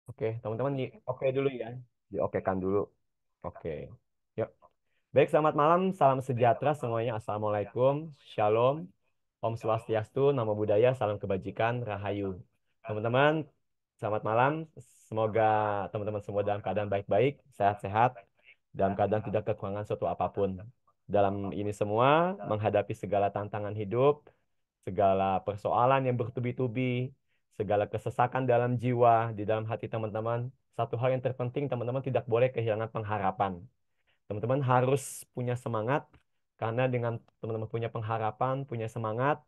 Oke, teman-teman oke dulu ya. Diokekan dulu. Oke. Yuk. Baik, selamat malam. Salam sejahtera semuanya. Assalamualaikum. Shalom. Om Swastiastu, Namo Buddhaya, salam kebajikan, Rahayu. Teman-teman, selamat malam. Semoga teman-teman semua dalam keadaan baik-baik, sehat-sehat, dalam keadaan tidak kekurangan suatu apapun. Dalam ini semua, menghadapi segala tantangan hidup, segala persoalan yang bertubi-tubi, segala kesesakan dalam jiwa, di dalam hati teman-teman, satu hal yang terpenting, teman-teman tidak boleh kehilangan pengharapan. Teman-teman harus punya semangat, karena dengan teman-teman punya pengharapan, punya semangat,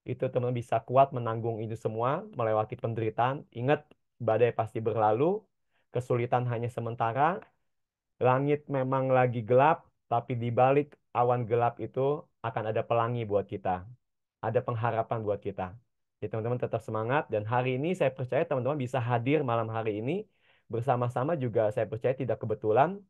itu teman-teman bisa kuat menanggung itu semua, melewati penderitaan. Ingat, badai pasti berlalu, kesulitan hanya sementara, langit memang lagi gelap, tapi di balik awan gelap itu akan ada pelangi buat kita. Ada pengharapan buat kita. Jadi teman-teman tetap semangat, dan hari ini saya percaya teman-teman bisa hadir malam hari ini bersama-sama juga, saya percaya tidak kebetulan,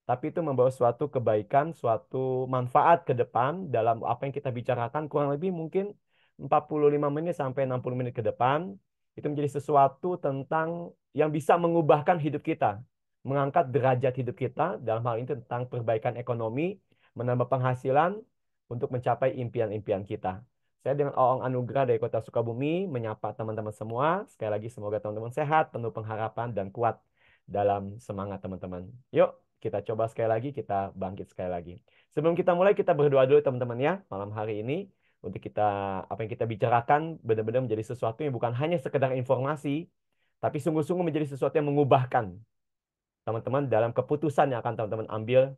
tapi itu membawa suatu kebaikan, suatu manfaat ke depan dalam apa yang kita bicarakan, kurang lebih mungkin 45 menit sampai 60 menit ke depan. Itu menjadi sesuatu tentang yang bisa mengubahkan hidup kita, mengangkat derajat hidup kita, dalam hal ini tentang perbaikan ekonomi, menambah penghasilan untuk mencapai impian-impian kita. Saya dengan Oong Anugrah dari Kota Sukabumi menyapa teman-teman semua. Sekali lagi semoga teman-teman sehat, penuh pengharapan, dan kuat dalam semangat teman-teman. Yuk, kita coba sekali lagi, kita bangkit sekali lagi. Sebelum kita mulai, kita berdoa dulu teman-teman ya, malam hari ini. Untuk kita, apa yang kita bicarakan benar-benar menjadi sesuatu yang bukan hanya sekedar informasi, tapi sungguh-sungguh menjadi sesuatu yang mengubahkan teman-teman dalam keputusan yang akan teman-teman ambil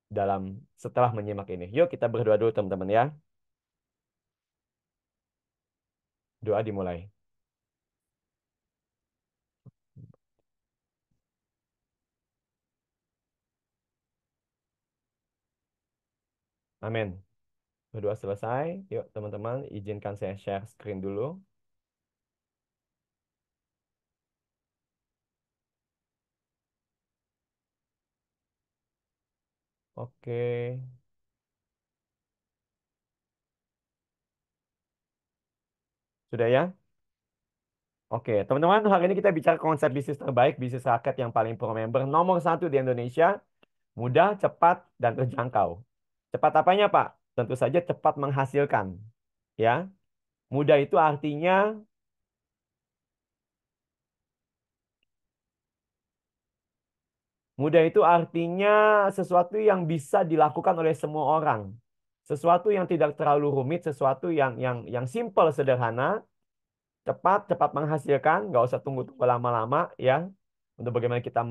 dalam setelah menyimak ini. Yuk kita berdoa dulu teman-teman ya. Doa dimulai. Amin. Berdoa selesai. Yuk teman-teman, izinkan saya share screen dulu. Oke. Sudah ya? Oke, teman-teman, hari ini kita bicara konsep bisnis terbaik, bisnis rakyat yang paling pro member, nomor satu di Indonesia, mudah, cepat, dan terjangkau. Cepat apanya, Pak? Tentu saja cepat menghasilkan. Ya, mudah itu artinya mudah itu artinya sesuatu yang bisa dilakukan oleh semua orang. Sesuatu yang tidak terlalu rumit, sesuatu yang simple, sederhana, cepat, cepat menghasilkan, nggak usah tunggu-tunggu lama-lama ya. Untuk bagaimana kita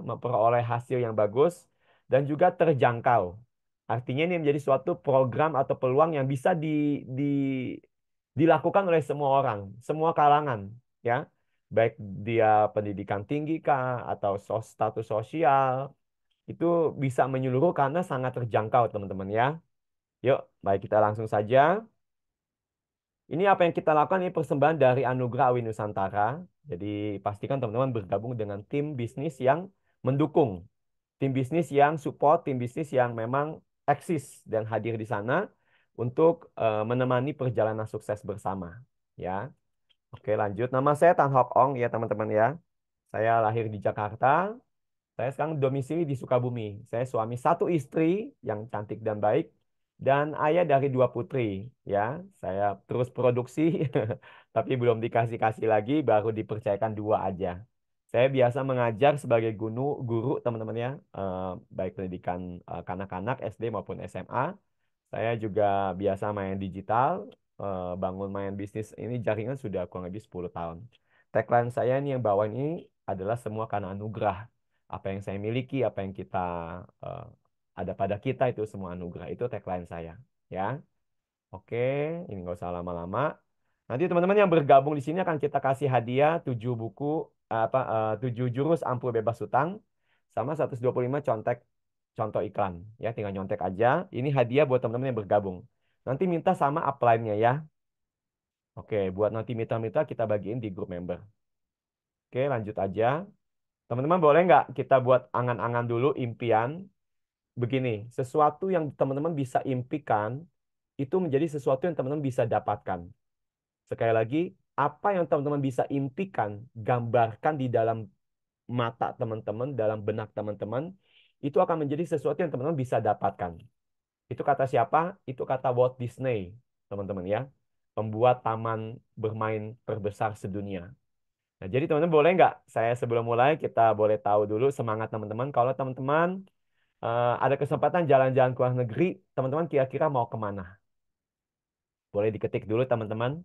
memperoleh hasil yang bagus dan juga terjangkau. Artinya ini menjadi suatu program atau peluang yang bisa dilakukan oleh semua orang, semua kalangan, ya. Baik dia pendidikan tinggi kah atau status sosial, itu bisa menyeluruh karena sangat terjangkau, teman-teman ya. Yuk, baik kita langsung saja. Ini apa yang kita lakukan, ini persembahan dari Anugerah Awi Nusantara. Jadi pastikan teman-teman bergabung dengan tim bisnis yang mendukung, tim bisnis yang support, tim bisnis yang memang eksis dan hadir di sana untuk menemani perjalanan sukses bersama. Ya, oke lanjut. Nama saya Tan Hok Ong ya teman-teman ya. Saya lahir di Jakarta. Saya sekarang domisili di Sukabumi. Saya suami satu istri yang cantik dan baik, dan ayah dari dua putri. Ya, saya terus produksi, tapi belum dikasih-kasih lagi, baru dipercayakan dua aja. Saya biasa mengajar sebagai guru teman-teman ya, baik pendidikan kanak-kanak SD maupun SMA. Saya juga biasa main digital, bangun main bisnis ini jaringan sudah kurang lebih 10 tahun. Tagline saya ini yang bawa ini adalah semua karena anugerah. Apa yang saya miliki, apa yang kita eh, ada pada kita itu semua anugerah. Itu tagline saya. Ya, oke. Ini nggak usah lama-lama. Nanti teman-teman yang bergabung di sini akan kita kasih hadiah 7 buku 7 jurus ampuh bebas hutang sama 125 contek contoh iklan. Ya, tinggal nyontek aja. Ini hadiah buat teman-teman yang bergabung. Nanti minta sama upline-nya ya. Oke, buat nanti mitra-mitra kita bagiin di grup member. Oke, lanjut aja. Teman-teman boleh nggak kita buat angan-angan dulu impian begini, sesuatu yang teman-teman bisa impikan itu menjadi sesuatu yang teman-teman bisa dapatkan. Sekali lagi, apa yang teman-teman bisa impikan, gambarkan di dalam mata teman-teman, dalam benak teman-teman, itu akan menjadi sesuatu yang teman-teman bisa dapatkan. Itu kata siapa? Itu kata Walt Disney, teman-teman ya. Pembuat taman bermain terbesar sedunia. Nah, jadi teman-teman boleh nggak saya sebelum mulai kita boleh tahu dulu semangat teman-teman. Kalau teman-teman ada kesempatan jalan-jalan ke luar negeri, teman-teman kira-kira mau kemana? Boleh diketik dulu teman-teman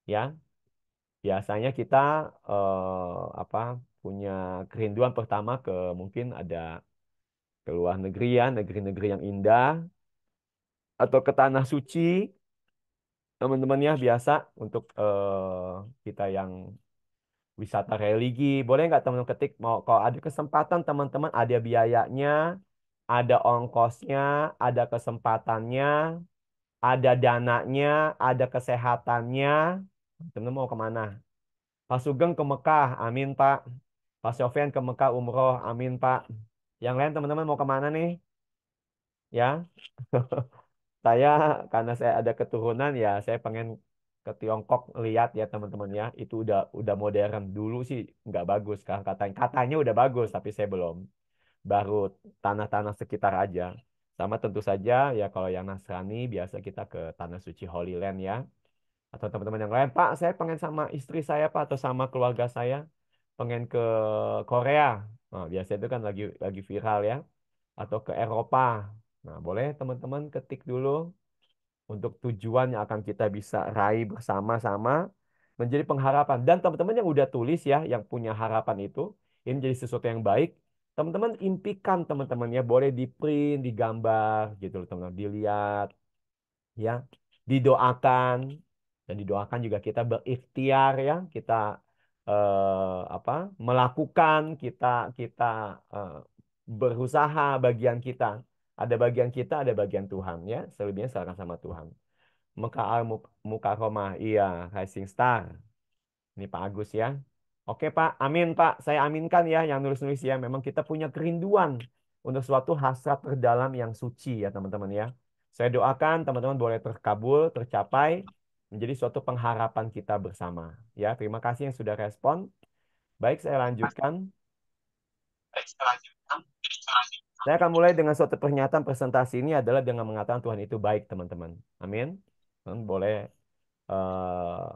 ya. Biasanya kita apa punya kerinduan pertama ke mungkin ada ke luar negeri ya, negeri-negeri yang indah atau ke tanah suci, teman-teman ya biasa untuk kita yang wisata religi. Boleh nggak teman-teman ketik mau kalau ada kesempatan teman-teman ada biayanya, ada ongkosnya, ada kesempatannya, ada dananya, ada kesehatannya. Teman-teman mau kemana? Pak Sugeng ke Mekah, amin Pak. Pak Sofyan ke Mekah umroh, amin Pak. Yang lain teman-teman mau kemana nih? Ya, saya karena saya ada keturunan ya, saya pengen ke Tiongkok lihat ya teman-teman ya. Itu udah modern. Dulu sih nggak bagus kan katanya udah bagus tapi saya belum. Baru tanah-tanah sekitar aja. Sama tentu saja ya kalau yang Nasrani biasa kita ke Tanah Suci Holy Land ya. Atau teman-teman yang lain, Pak, saya pengen sama istri saya Pak atau sama keluarga saya pengen ke Korea. Nah, biasanya itu kan lagi viral ya. Atau ke Eropa. Nah, boleh teman-teman ketik dulu untuk tujuan yang akan kita bisa raih bersama-sama menjadi pengharapan. Dan teman-teman yang udah tulis ya, yang punya harapan itu, ini jadi sesuatu yang baik. Teman-teman impikan teman-teman ya, boleh di print, digambar gitu loh teman-teman, dilihat ya, didoakan dan didoakan juga kita berikhtiar ya, kita apa? Melakukan, kita kita eh, berusaha bagian kita. Ada bagian kita, ada bagian Tuhan ya. Selebihnya serahkan sama Tuhan. Meka al Mukaromah, iya, Rising Star. Ini Pak Agus ya. Oke Pak, amin Pak. Saya aminkan ya yang nulis-nulis ya. Memang kita punya kerinduan untuk suatu hasrat terdalam yang suci ya teman-teman ya. Saya doakan teman-teman boleh terkabul, tercapai, menjadi suatu pengharapan kita bersama. Ya, terima kasih yang sudah respon. Baik, saya lanjutkan. Saya akan mulai dengan suatu pernyataan presentasi ini adalah dengan mengatakan Tuhan itu baik, teman-teman. Amin. Teman boleh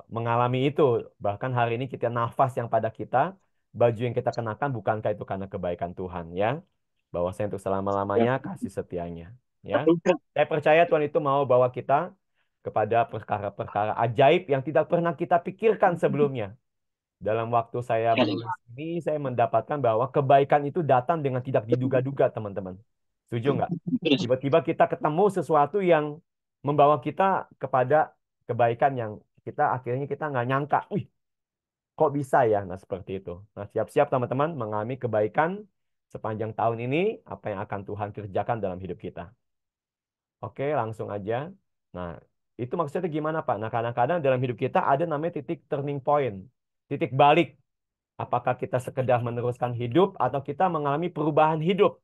mengalami itu. Bahkan hari ini kita nafas yang pada kita, baju yang kita kenakan bukankah itu karena kebaikan Tuhan ya. Bahwa saya untuk selama-lamanya kasih setianya. Ya. Saya percaya Tuhan itu mau bawa kita kepada perkara-perkara ajaib yang tidak pernah kita pikirkan sebelumnya. Dalam waktu saya menulis ini, saya mendapatkan bahwa kebaikan itu datang dengan tidak diduga-duga, teman-teman. Setuju nggak? Tiba-tiba kita ketemu sesuatu yang membawa kita kepada kebaikan yang kita akhirnya kita nggak nyangka. Wih, kok bisa ya? Nah, seperti itu. Nah, siap-siap teman-teman mengalami kebaikan sepanjang tahun ini, apa yang akan Tuhan kerjakan dalam hidup kita. Oke, langsung aja. Nah, itu maksudnya gimana, Pak? Nah, kadang-kadang dalam hidup kita ada namanya titik turning point, titik balik. Apakah kita sekedar meneruskan hidup atau kita mengalami perubahan hidup?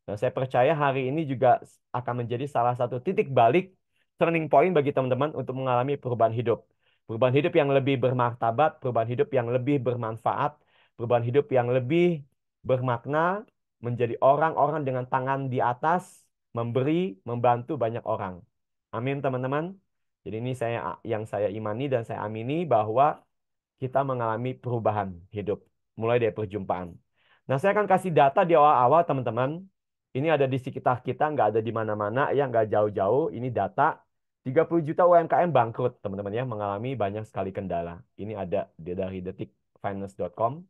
Nah, saya percaya hari ini juga akan menjadi salah satu titik balik, turning point bagi teman-teman untuk mengalami perubahan hidup. Perubahan hidup yang lebih bermartabat, perubahan hidup yang lebih bermanfaat, perubahan hidup yang lebih bermakna, menjadi orang-orang dengan tangan di atas, memberi, membantu banyak orang. Amin, teman-teman. Jadi ini yang saya imani dan saya amini bahwa kita mengalami perubahan hidup mulai dari perjumpaan. Nah, saya akan kasih data di awal-awal, teman-teman. Ini ada di sekitar kita, nggak ada di mana-mana, ya nggak jauh-jauh. Ini data 30 juta UMKM bangkrut, teman-teman ya, mengalami banyak sekali kendala. Ini ada dari detikfinance.com.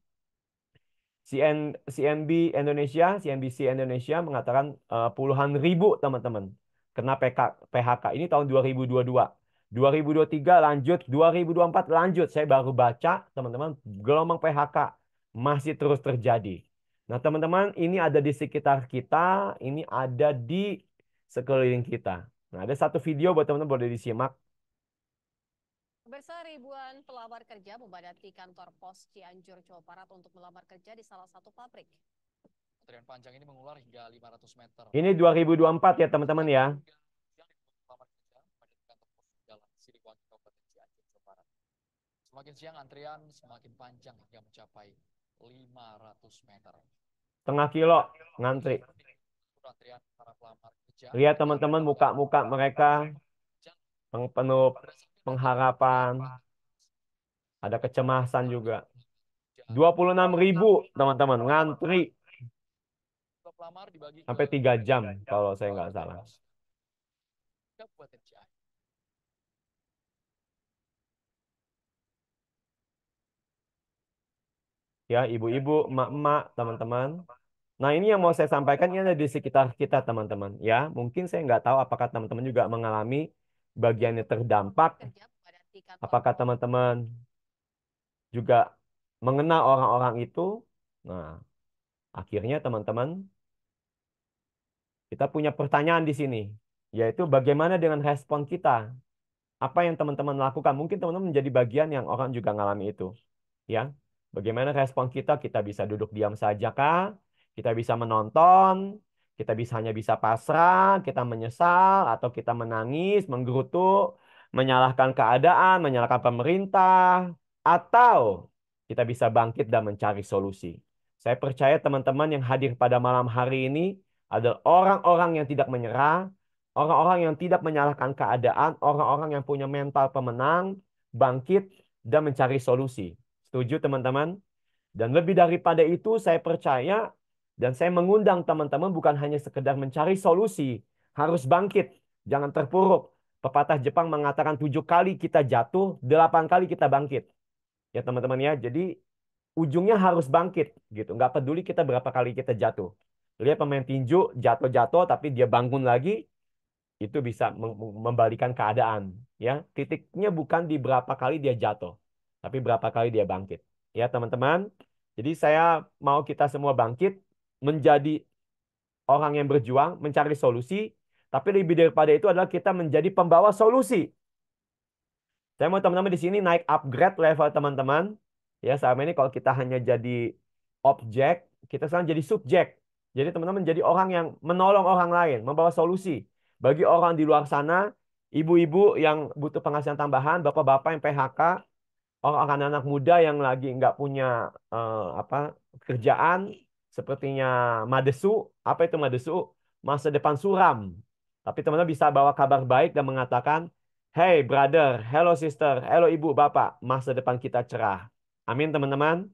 CNB Indonesia, CNBC Indonesia mengatakan puluhan ribu teman-teman kena PHK. Ini tahun 2022. 2023 lanjut, 2024 lanjut. Saya baru baca, teman-teman, gelombang PHK masih terus terjadi. Nah, teman-teman, ini ada di sekitar kita, ini ada di sekeliling kita. Nah, ada satu video buat teman-teman boleh disimak. Pemirsa, ribuan pelamar kerja memadati kantor pos Cianjur, Jawa Barat untuk melamar kerja di salah satu pabrik. Antrian panjang ini mengular hingga 500 meter. Ini 2024 ya teman-teman ya. Semakin siang antrian semakin panjang hingga mencapai 500 meter. Setengah kilo ngantri. Antrian para pelamar kerja Lihat teman-teman muka-muka mereka penuh pengharapan. Ada kecemasan juga. 26.000 teman-teman ngantri pelamar dibagi sampai 3 jam kalau saya nggak salah. Kabupaten Cianjur. Ya, ibu-ibu, emak-emak, teman-teman. Nah, ini yang mau saya sampaikan ini ada di sekitar kita, teman-teman. Ya, mungkin saya nggak tahu apakah teman-teman juga mengalami bagian yang terdampak. Kerja memadati kantor Apakah teman-teman juga mengenal orang-orang itu? Nah, akhirnya teman-teman, kita punya pertanyaan di sini, yaitu bagaimana dengan respon kita? Apa yang teman-teman lakukan? Mungkin teman-teman menjadi bagian yang orang juga mengalami itu. Ya, bagaimana respon kita? Kita bisa duduk diam saja kah? Kita bisa menonton, kita hanya bisa pasrah, kita menyesal, atau kita menangis, menggerutu, menyalahkan keadaan, menyalahkan pemerintah, atau kita bisa bangkit dan mencari solusi. Saya percaya teman-teman yang hadir pada malam hari ini adalah orang-orang yang tidak menyerah, orang-orang yang tidak menyalahkan keadaan, orang-orang yang punya mental pemenang, bangkit, dan mencari solusi. Setuju teman-teman? Dan lebih daripada itu saya percaya dan saya mengundang teman-teman bukan hanya sekedar mencari solusi, harus bangkit, jangan terpuruk. Pepatah Jepang mengatakan 7 kali kita jatuh, 8 kali kita bangkit. Ya teman-teman ya, jadi ujungnya harus bangkit gitu. Nggak peduli kita berapa kali kita jatuh. Lihat pemain tinju jatuh-jatuh tapi dia bangun lagi, itu bisa membalikan keadaan. Ya, titiknya bukan di berapa kali dia jatuh, tapi berapa kali dia bangkit. Ya teman-teman, jadi saya mau kita semua bangkit menjadi orang yang berjuang mencari solusi, tapi lebih daripada itu adalah kita menjadi pembawa solusi. Saya mau teman-teman di sini naik upgrade level teman-teman. Ya, selama ini kalau kita hanya jadi objek, kita sekarang jadi subjek. Jadi teman-teman jadi orang yang menolong orang lain, membawa solusi. Bagi orang di luar sana, ibu-ibu yang butuh penghasilan tambahan, bapak-bapak yang PHK, orang anak-anak muda yang lagi nggak punya apa kerjaan, sepertinya madesu. Apa itu madesu? Masa depan suram. Tapi teman-teman bisa bawa kabar baik dan mengatakan, hey brother, hello sister, hello ibu, bapak, masa depan kita cerah. Amin teman-teman.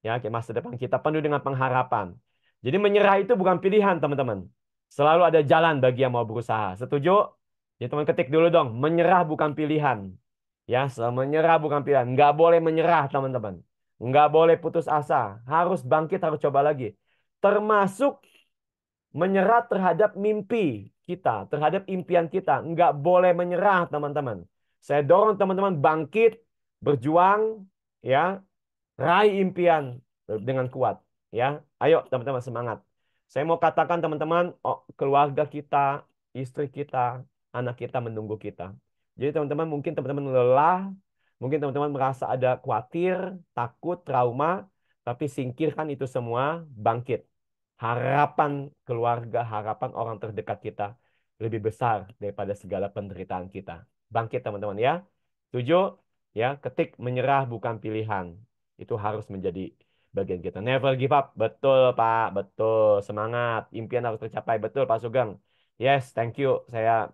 Ya, masa depan kita penuh dengan pengharapan. Jadi menyerah itu bukan pilihan teman-teman. Selalu ada jalan bagi yang mau berusaha. Setuju? Jadi teman ketik dulu dong, menyerah bukan pilihan. Ya, menyerah bukan pilihan. Nggak boleh menyerah, teman-teman. Nggak boleh putus asa. Harus bangkit, harus coba lagi. Termasuk menyerah terhadap mimpi kita, terhadap impian kita. Nggak boleh menyerah, teman-teman. Saya dorong teman-teman bangkit, berjuang, ya, raih impian dengan kuat. Ya, ayo teman-teman semangat. Saya mau katakan teman-teman, oh, keluarga kita, istri kita, anak kita menunggu kita. Jadi teman-teman mungkin teman-teman lelah, mungkin teman-teman merasa ada khawatir, takut, trauma, tapi singkirkan itu semua, bangkit. Harapan keluarga, harapan orang terdekat kita lebih besar daripada segala penderitaan kita. Bangkit teman-teman ya. Setuju? Ya, ketik menyerah bukan pilihan. Itu harus menjadi bagian kita. Never give up. Betul, Pak. Betul. Semangat. Impian harus tercapai. Betul, Pak Sugeng. Yes, thank you. Saya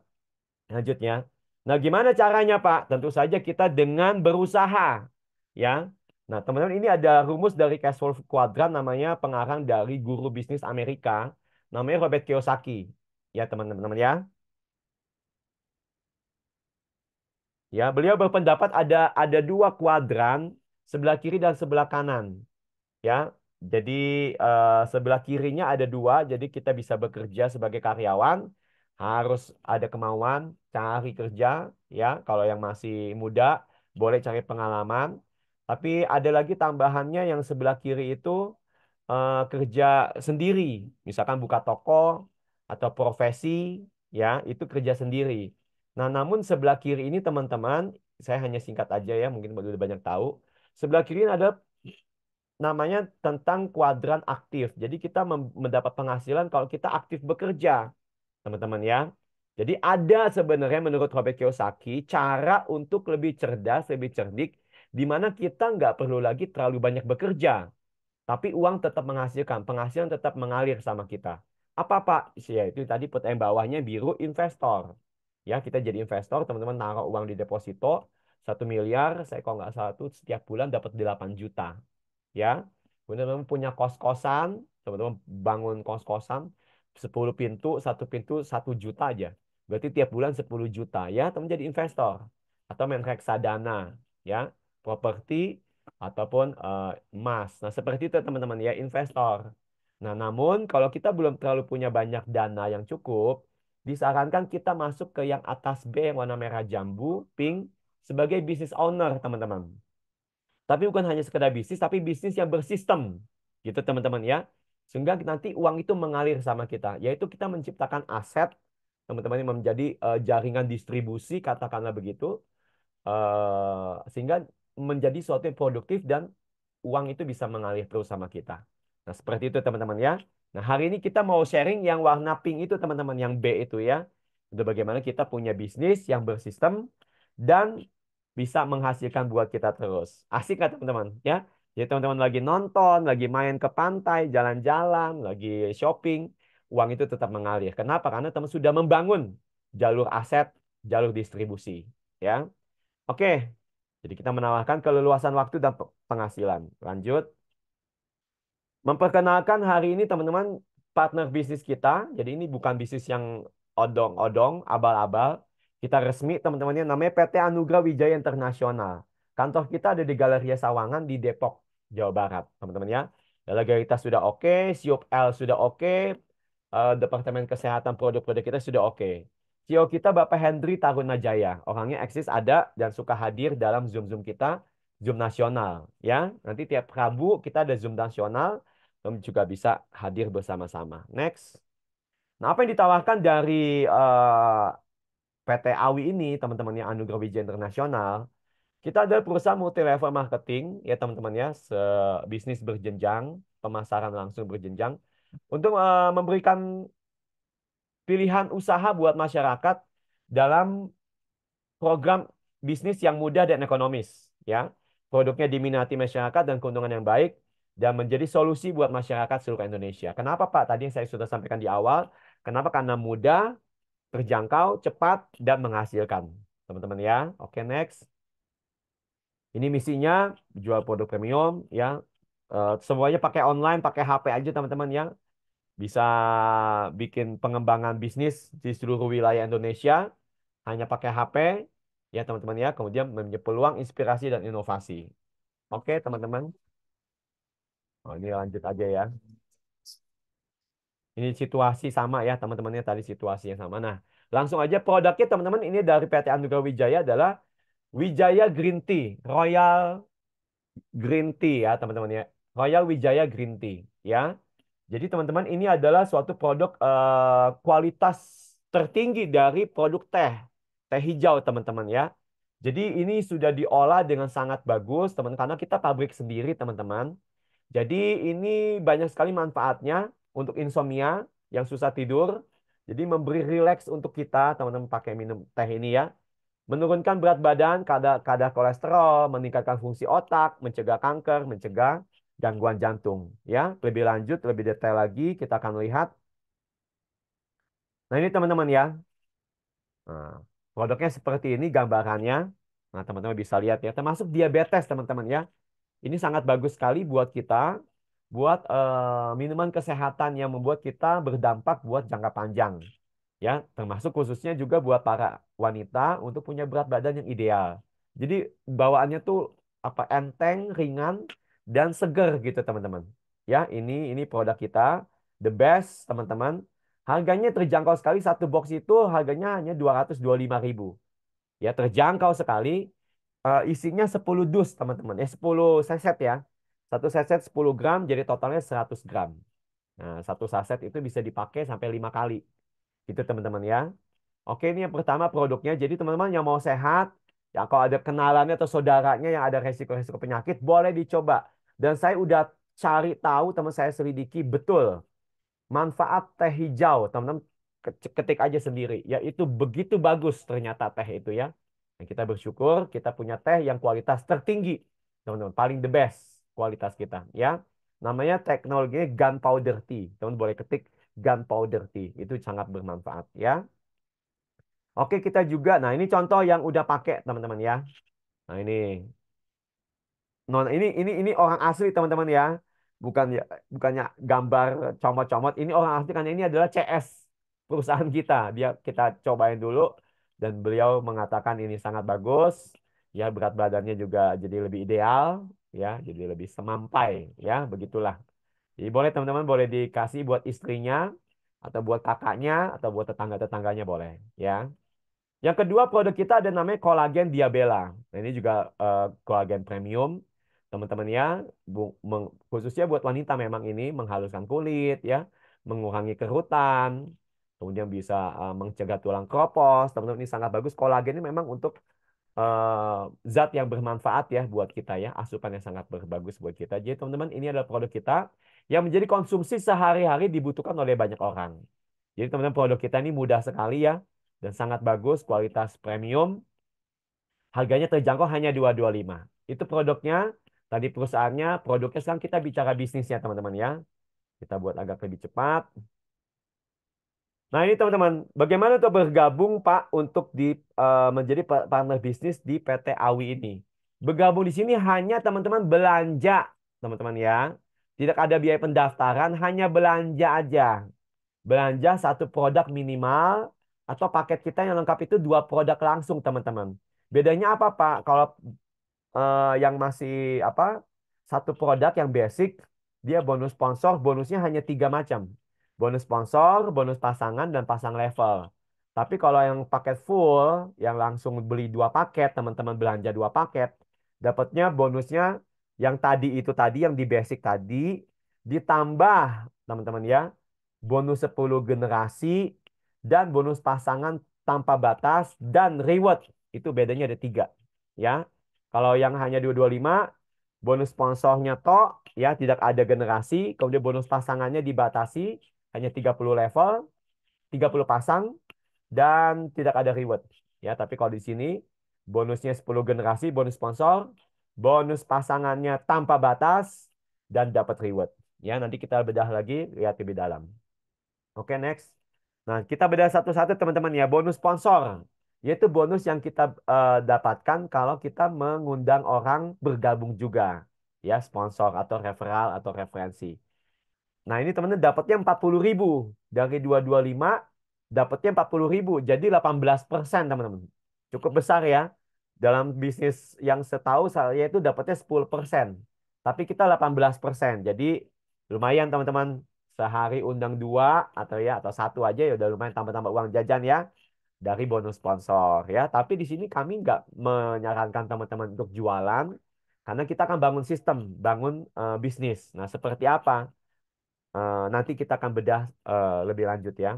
lanjutnya. Nah, gimana caranya, Pak? Tentu saja kita dengan berusaha. Ya. Nah, teman-teman ini ada rumus dari Cashflow Quadrant namanya pengarang dari guru bisnis Amerika. Namanya Robert Kiyosaki. Ya, teman-teman ya. Ya, beliau berpendapat ada 2 kuadran, sebelah kiri dan sebelah kanan. Ya, jadi sebelah kirinya ada 2, jadi kita bisa bekerja sebagai karyawan, harus ada kemauan cari kerja, ya. Kalau yang masih muda boleh cari pengalaman. Tapi ada lagi tambahannya yang sebelah kiri itu kerja sendiri, misalkan buka toko atau profesi, ya itu kerja sendiri. Nah, namun sebelah kiri ini teman-teman, saya hanya singkat aja ya, mungkin udah banyak tahu. Sebelah kiri ini ada namanya tentang kuadran aktif. Jadi kita mendapat penghasilan kalau kita aktif bekerja, teman-teman ya. Jadi ada sebenarnya menurut Robert Kiyosaki cara untuk lebih cerdas, lebih cerdik di mana kita nggak perlu lagi terlalu banyak bekerja, tapi uang tetap menghasilkan, penghasilan tetap mengalir sama kita. Apa Pak? Ya itu tadi pertanyaan bawahnya biru investor. Ya kita jadi investor, teman-teman naruh uang di deposito 1 miliar, saya kalau nggak salah tuh setiap bulan dapat 8 juta. Ya, kemudian teman-teman punya kos-kosan, teman-teman bangun kos-kosan 10 pintu, satu pintu 1 juta aja. Berarti tiap bulan 10 juta ya, teman jadi investor atau main reksadana ya, properti ataupun emas. Nah, seperti itu teman-teman ya, investor. Nah, namun kalau kita belum terlalu punya banyak dana yang cukup, disarankan kita masuk ke yang atas B yang warna merah jambu, pink, sebagai business owner, teman-teman. Tapi bukan hanya sekedar bisnis, tapi bisnis yang bersistem. Gitu teman-teman ya. Sehingga nanti uang itu mengalir sama kita. Yaitu kita menciptakan aset, teman-teman, yang menjadi jaringan distribusi, katakanlah begitu. Sehingga menjadi sesuatu yang produktif dan uang itu bisa mengalir terus sama kita. Nah, seperti itu teman-teman ya. Nah, hari ini kita mau sharing yang warna pink itu teman-teman, yang B itu ya. Itu bagaimana kita punya bisnis yang bersistem dan bisa menghasilkan buat kita terus. Asik nggak teman-teman? Ya. Jadi teman-teman lagi nonton, lagi main ke pantai, jalan-jalan, lagi shopping, uang itu tetap mengalir. Kenapa? Karena teman sudah membangun jalur aset, jalur distribusi. Ya. Oke. Jadi kita menawarkan keleluasan waktu dan penghasilan. Lanjut. Memperkenalkan hari ini teman-teman partner bisnis kita. Jadi ini bukan bisnis yang odong-odong, abal-abal. Kita resmi teman-temannya, namanya PT Anugrah Wijaya Internasional. Kantor kita ada di Galeria Sawangan di Depok, Jawa Barat, teman-teman ya. Legalitas sudah oke, SIUP L sudah oke, Departemen Kesehatan produk-produk kita sudah oke. CEO kita Bapak Hendri Tarunajaya. Orangnya eksis ada dan suka hadir dalam Zoom-Zoom kita, Zoom nasional. Ya, nanti tiap Rabu kita ada Zoom nasional, kamu juga bisa hadir bersama-sama. Next. Nah, apa yang ditawarkan dari PT AWI ini, teman-teman yang Anugerah Wijaya Internasional, kita adalah perusahaan multi level marketing, ya teman-teman ya, bisnis berjenjang, pemasaran langsung berjenjang, untuk memberikan pilihan usaha buat masyarakat dalam program bisnis yang mudah dan ekonomis, ya. Produknya diminati masyarakat dan keuntungan yang baik dan menjadi solusi buat masyarakat seluruh Indonesia. Kenapa Pak? Tadi yang saya sudah sampaikan di awal. Kenapa? Karena mudah, terjangkau, cepat, dan menghasilkan. Teman-teman ya. Oke, next. Ini misinya jual produk premium ya. Semuanya pakai online, pakai HP aja teman-teman ya. Bisa bikin pengembangan bisnis di seluruh wilayah Indonesia hanya pakai HP ya teman-teman ya. Kemudian mempunyai peluang inspirasi dan inovasi. Oke teman-teman. Oh, ini lanjut aja ya. Ini situasi sama ya teman-temannya, tadi situasi yang sama. Nah, langsung aja produknya teman-teman, ini dari PT Anugrah Wijaya adalah Wijaya Green Tea, Royal Green Tea ya teman-teman ya. Royal Wijaya Green Tea ya. Jadi teman-teman ini adalah suatu produk kualitas tertinggi dari produk teh, teh hijau teman-teman ya. Jadi ini sudah diolah dengan sangat bagus teman, karena kita pabrik sendiri teman-teman. Jadi ini banyak sekali manfaatnya untuk insomnia yang susah tidur. Jadi memberi rileks untuk kita teman-teman pakai minum teh ini ya. Menurunkan berat badan, kadar kadar kolesterol, meningkatkan fungsi otak, mencegah kanker, mencegah gangguan jantung. Ya, lebih lanjut, lebih detail lagi kita akan lihat. Nah ini teman-teman ya. Nah, produknya seperti ini gambarannya. Nah teman-teman bisa lihat ya. Termasuk diabetes teman-teman ya. Ini sangat bagus sekali buat kita. Buat minuman kesehatan yang membuat kita berdampak buat jangka panjang. Ya, termasuk khususnya juga buat para wanita untuk punya berat badan yang ideal. Jadi bawaannya tuh apa, enteng, ringan, dan seger gitu teman-teman. Ya, ini produk kita, the best teman-teman. Harganya terjangkau sekali, satu box itu harganya hanya 225.000. Ya, terjangkau sekali. Isinya 10 dus teman-teman. 10 seset ya. Satu seset 10 gram, jadi totalnya 100 gram. Nah, satu saset itu bisa dipakai sampai 5 kali. Gitu teman-teman ya. Oke, ini yang pertama produknya. Jadi teman-teman yang mau sehat, ya kalau ada kenalannya atau saudaranya yang ada resiko-resiko penyakit, boleh dicoba. Dan saya udah cari tahu, teman saya selidiki betul manfaat teh hijau. Teman-teman ketik aja sendiri. Ya itu begitu bagus ternyata teh itu ya. Dan kita bersyukur kita punya teh yang kualitas tertinggi, teman-teman, paling the best kualitas kita, ya. Namanya teknologinya gunpowder tea. Teman boleh ketik gunpowder tea, itu sangat bermanfaat, ya. Oke, kita juga, nah ini contoh yang udah pakai, teman-teman, ya. Nah ini, ini orang asli, teman-teman, ya. Bukan ya, bukannya gambar comot-comot. Ini orang asli karena ini adalah CS perusahaan kita. Dia kita cobain dulu dan beliau mengatakan ini sangat bagus. Ya, berat badannya juga jadi lebih ideal, ya, jadi lebih semampai, ya, begitulah. Jadi boleh teman-teman boleh dikasih buat istrinya atau buat kakaknya atau buat tetangga-tetangganya boleh, ya. Yang kedua produk kita ada namanya kolagen Diabella. Nah, ini juga kolagen premium, teman-teman, ya. Khususnya buat wanita memang ini menghaluskan kulit, ya, mengurangi kerutan, kemudian bisa mencegah tulang kropos. Teman-teman, ini sangat bagus. Kolagen ini memang untuk eh, zat yang bermanfaat ya buat kita, ya. Asupan yang sangat bagus buat kita. Jadi teman-teman, ini adalah produk kita yang menjadi konsumsi sehari-hari dibutuhkan oleh banyak orang. Jadi teman-teman, produk kita ini mudah sekali, ya, dan sangat bagus, kualitas premium. Harganya terjangkau hanya 225. Itu produknya, tadi perusahaannya, produknya. Sekarang kita bicara bisnisnya, teman-teman, ya. Kita buat agak lebih cepat. Nah, ini teman-teman, bagaimana untuk bergabung Pak untuk menjadi partner bisnis di PT Awi ini? Bergabung di sini hanya teman-teman belanja, teman-teman, ya. Tidak ada biaya pendaftaran, hanya belanja aja. Belanja satu produk minimal atau paket kita yang lengkap itu 2 produk langsung, teman-teman. Bedanya apa, Pak? Kalau yang masih apa, satu produk yang basic, dia bonus sponsor, bonusnya hanya 3 macam. Bonus sponsor, bonus pasangan, dan pasang level. Tapi kalau yang paket full, yang langsung beli 2 paket, teman-teman belanja 2 paket, dapatnya bonusnya yang tadi itu tadi, yang di basic tadi, ditambah, teman-teman, ya, bonus 10 generasi, dan bonus pasangan tanpa batas, dan reward. Itu bedanya ada 3. Ya, kalau yang hanya 225, bonus sponsornya tok, ya, tidak ada generasi, kemudian bonus pasangannya dibatasi hanya 30 level, 30 pasang, dan tidak ada reward. Ya, tapi kalau di sini bonusnya 10 generasi, bonus sponsor, bonus pasangannya tanpa batas, dan dapat reward. Ya, nanti kita bedah lagi, lihat lebih dalam. Oke, next. Nah, kita bedah satu-satu, teman-teman, ya. Bonus sponsor, yaitu bonus yang kita dapatkan kalau kita mengundang orang bergabung juga. Ya, sponsor atau referral atau referensi. Nah, ini teman-teman dapatnya 40.000. Dari 225, dapatnya 40.000. Jadi 18%, teman-teman. Cukup besar, ya. Dalam bisnis yang setahu saya itu dapatnya 10%. Tapi kita 18%. Jadi lumayan, teman-teman. Sehari undang 2 atau ya atau 1 aja ya udah lumayan, tambah-tambah uang jajan, ya, dari bonus sponsor, ya. Tapi di sini kami nggak menyarankan teman-teman untuk jualan karena kita akan bangun sistem, bangun bisnis. Nah, seperti apa? Nanti kita akan bedah lebih lanjut, ya.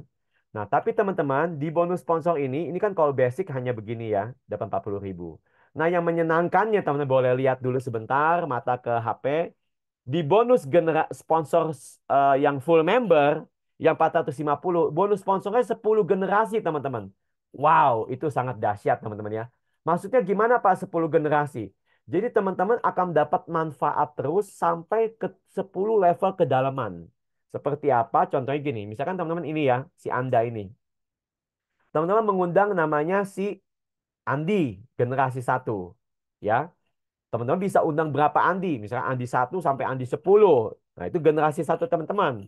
Nah, tapi teman-teman, di bonus sponsor ini kan kalau basic hanya begini, ya, dapat 40.000. Nah, yang menyenangkannya, teman-teman boleh lihat dulu sebentar, mata ke HP. Di bonus sponsor yang full member, yang 450, bonus sponsornya 10 generasi, teman-teman. Wow, itu sangat dahsyat, teman-teman, ya. Maksudnya gimana, Pak, 10 generasi? Jadi teman-teman akan dapat manfaat terus sampai ke 10 level kedalaman. Seperti apa? Contohnya gini, misalkan teman-teman ini, ya, si Anda ini. Teman-teman mengundang namanya si Andi, generasi 1. Ya, teman-teman bisa undang berapa Andi? Misalkan Andi 1 sampai Andi 10. Nah, itu generasi 1, teman-teman.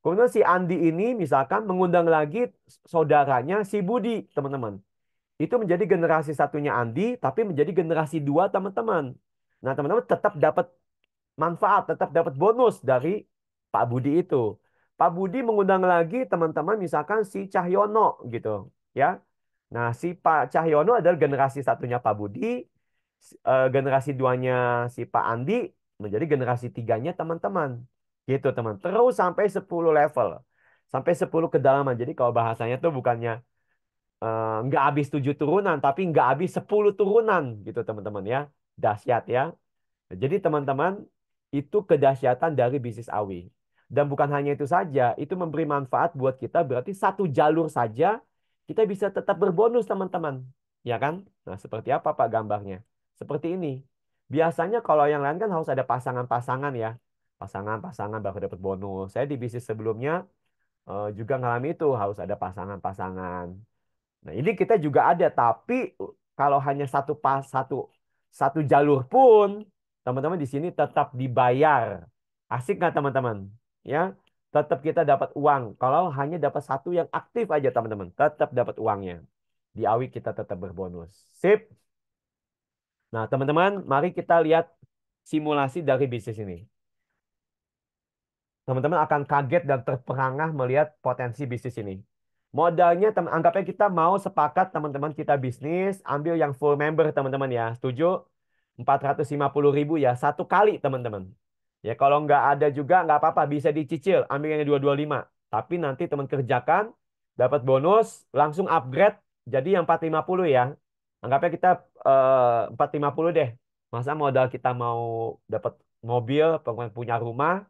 Kemudian si Andi ini misalkan mengundang lagi saudaranya si Budi, teman-teman. Itu menjadi generasi 1-nya Andi, tapi menjadi generasi 2, teman-teman. Nah, teman-teman tetap dapat manfaat, tetap dapat bonus dari Pak Budi itu. Pak Budi mengundang lagi teman-teman misalkan si Cahyono gitu, ya. Nah, si Pak Cahyono adalah generasi 1-nya Pak Budi, generasi 2-nya si Pak Andi, menjadi generasi 3-nya teman-teman. Gitu, teman. Terus sampai 10 level. Sampai 10 kedalaman. Jadi kalau bahasanya tuh bukannya nggak habis 7 turunan, tapi nggak habis 10 turunan gitu, teman-teman, ya. Dahsyat, ya. Jadi teman-teman, itu kedahsyatan dari bisnis AWI. Dan bukan hanya itu saja, itu memberi manfaat buat kita, berarti satu jalur saja kita bisa tetap berbonus, teman-teman. Ya kan? Nah, seperti apa Pak gambarnya? Seperti ini. Biasanya kalau yang lain kan harus ada pasangan-pasangan ya. Pasangan-pasangan baru dapat bonus. Saya di bisnis sebelumnya juga ngalami itu, harus ada pasangan-pasangan. Nah, ini kita juga ada, tapi kalau hanya satu jalur pun, teman-teman di sini tetap dibayar. Asik nggak teman-teman? Ya, tetap kita dapat uang. Kalau hanya dapat satu yang aktif aja teman-teman, tetap dapat uangnya. Di AWI kita tetap berbonus. Sip. Nah, teman-teman, mari kita lihat simulasi dari bisnis ini. Teman-teman akan kaget dan terperangah melihat potensi bisnis ini. Modalnya, anggapnya kita mau sepakat teman-teman kita bisnis, ambil yang full member teman-teman ya. Setuju? 450.000 ya, satu kali teman-teman. Ya kalau nggak ada juga nggak apa-apa, bisa dicicil, ambil yang 225. Tapi nanti teman kerjakan, dapat bonus, langsung upgrade jadi yang 450 ya. Anggapnya kita 450 deh. Masa modal kita mau dapat mobil, punya rumah,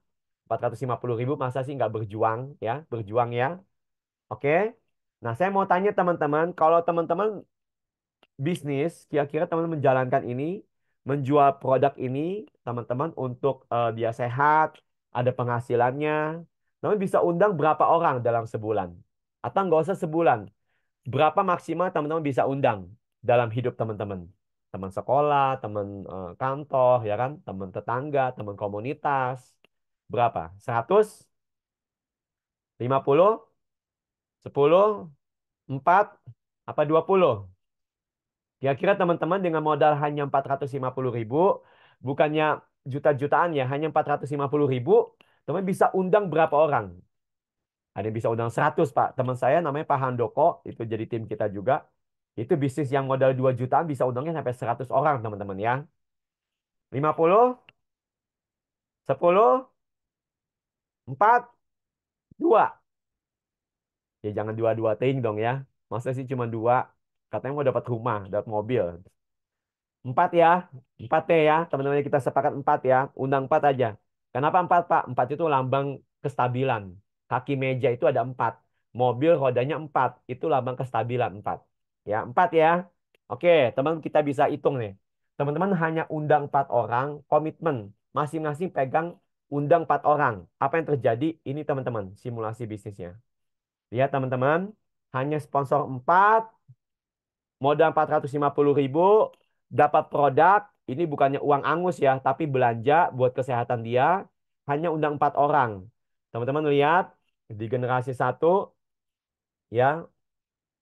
450.000 masa sih nggak berjuang ya, berjuang ya. Oke. Nah, saya mau tanya teman-teman, kalau teman-teman bisnis, kira-kira teman-teman menjalankan ini, menjual produk ini, teman-teman untuk dia sehat, ada penghasilannya, teman bisa undang berapa orang dalam sebulan? Atau nggak usah sebulan, berapa maksimal teman-teman bisa undang dalam hidup teman-teman? Teman sekolah, teman kantor, ya kan? Teman tetangga, teman komunitas. Berapa? 100? 50? 10? 4? Apa 20? Kira-kira teman-teman dengan modal hanya 450.000, bukannya juta-jutaan ya, hanya 450.000, teman bisa undang berapa orang? Ada yang bisa undang 100, Pak. Teman saya namanya Pak Handoko, itu jadi tim kita juga. Itu bisnis yang modal 2 jutaan bisa undangnya sampai 100 orang, teman-teman ya. 50, 10, 4, 2. Ya jangan dua-dua ting dong ya. Masa sih cuma 2? Katanya mau dapat rumah, dapat mobil. 4 ya, 4 T ya, teman-teman kita sepakat 4 ya, undang 4 aja. Kenapa 4 Pak? 4 itu lambang kestabilan. Kaki meja itu ada 4. Mobil rodanya 4, itu lambang kestabilan 4. Ya, 4 ya. Oke, teman kita bisa hitung nih. Teman-teman hanya undang 4 orang, komitmen. Masing-masing pegang undang 4 orang. Apa yang terjadi? Ini teman-teman, simulasi bisnisnya. Lihat teman-teman, hanya sponsor 4, modal 450.000, dapat produk, ini bukannya uang angus ya, tapi belanja buat kesehatan dia, hanya undang 4 orang. Teman-teman lihat, di generasi 1, ya,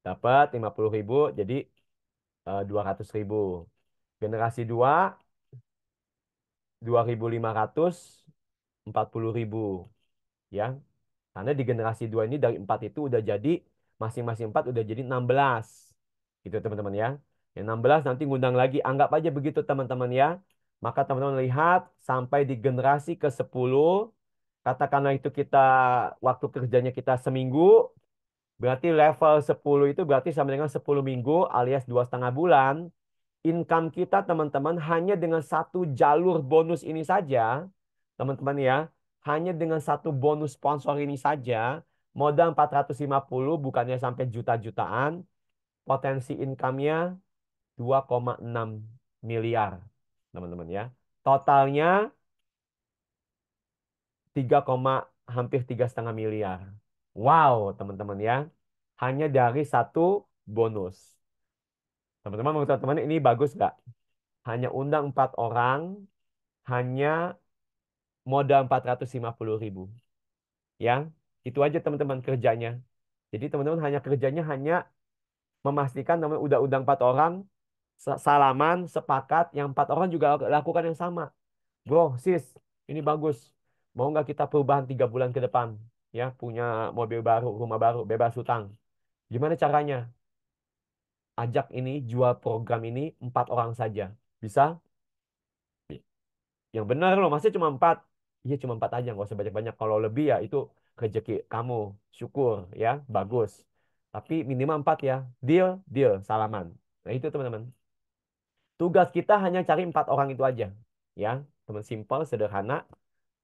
dapat 50.000, jadi 200.000. Generasi 2, 2.540.000, ya. Karena di generasi 2 ini dari 4 itu udah jadi, masing-masing 4 udah jadi 16. Gitu teman-teman ya. Yang 16 nanti ngundang lagi. Anggap aja begitu teman-teman ya. Maka teman-teman lihat sampai di generasi ke-10. Katakanlah itu kita waktu kerjanya kita seminggu. Berarti level 10 itu berarti sama dengan 10 minggu alias 2,5 bulan. Income kita teman-teman hanya dengan satu jalur bonus ini saja. Teman-teman ya. Hanya dengan satu bonus sponsor ini saja. Modal 450 bukannya sampai juta-jutaan. Potensi income-nya 2,6 miliar, teman-teman ya. Totalnya 3, hampir 3,5 miliar. Wow, teman-teman ya. Hanya dari satu bonus. Teman-teman, menurut teman-teman ini bagus nggak? Hanya undang 4 orang, hanya modal 450.000. Ya, itu aja teman-teman kerjanya. Jadi teman-teman hanya kerjanya hanya memastikan teman udah undang 4 orang, salaman, sepakat, yang 4 orang juga lakukan yang sama. Bro, sis, ini bagus. Mau nggak kita perubahan 3 bulan ke depan? Ya, punya mobil baru, rumah baru, bebas hutang. Gimana caranya? Ajak ini, jual program ini 4 orang saja. Bisa? Yang benar loh, masih cuma 4. Iya, cuma 4 aja, nggak usah banyak-banyak. Kalau lebih ya itu rezeki kamu. Syukur, ya, bagus. Tapi minimal 4 ya. Deal, deal, salaman. Nah itu teman-teman. Tugas kita hanya cari 4 orang itu aja. Ya, teman simpel, sederhana.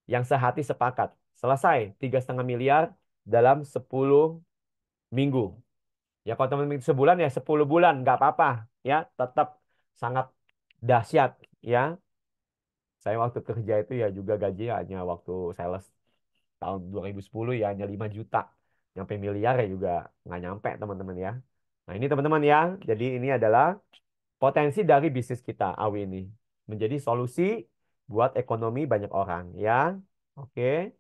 Yang sehati sepakat. Selesai 3,5 miliar dalam 10 minggu. Ya kalau teman-teman sebulan ya 10 bulan nggak apa-apa. ya tetap sangat dahsyat ya. Saya waktu kerja itu ya juga gaji hanya waktu sales tahun 2010 ya hanya 5 juta. Nyampe miliar ya juga nggak nyampe teman-teman ya. Nah ini teman-teman ya. Jadi ini adalah potensi dari bisnis kita Awi ini. Menjadi solusi buat ekonomi banyak orang ya. Oke.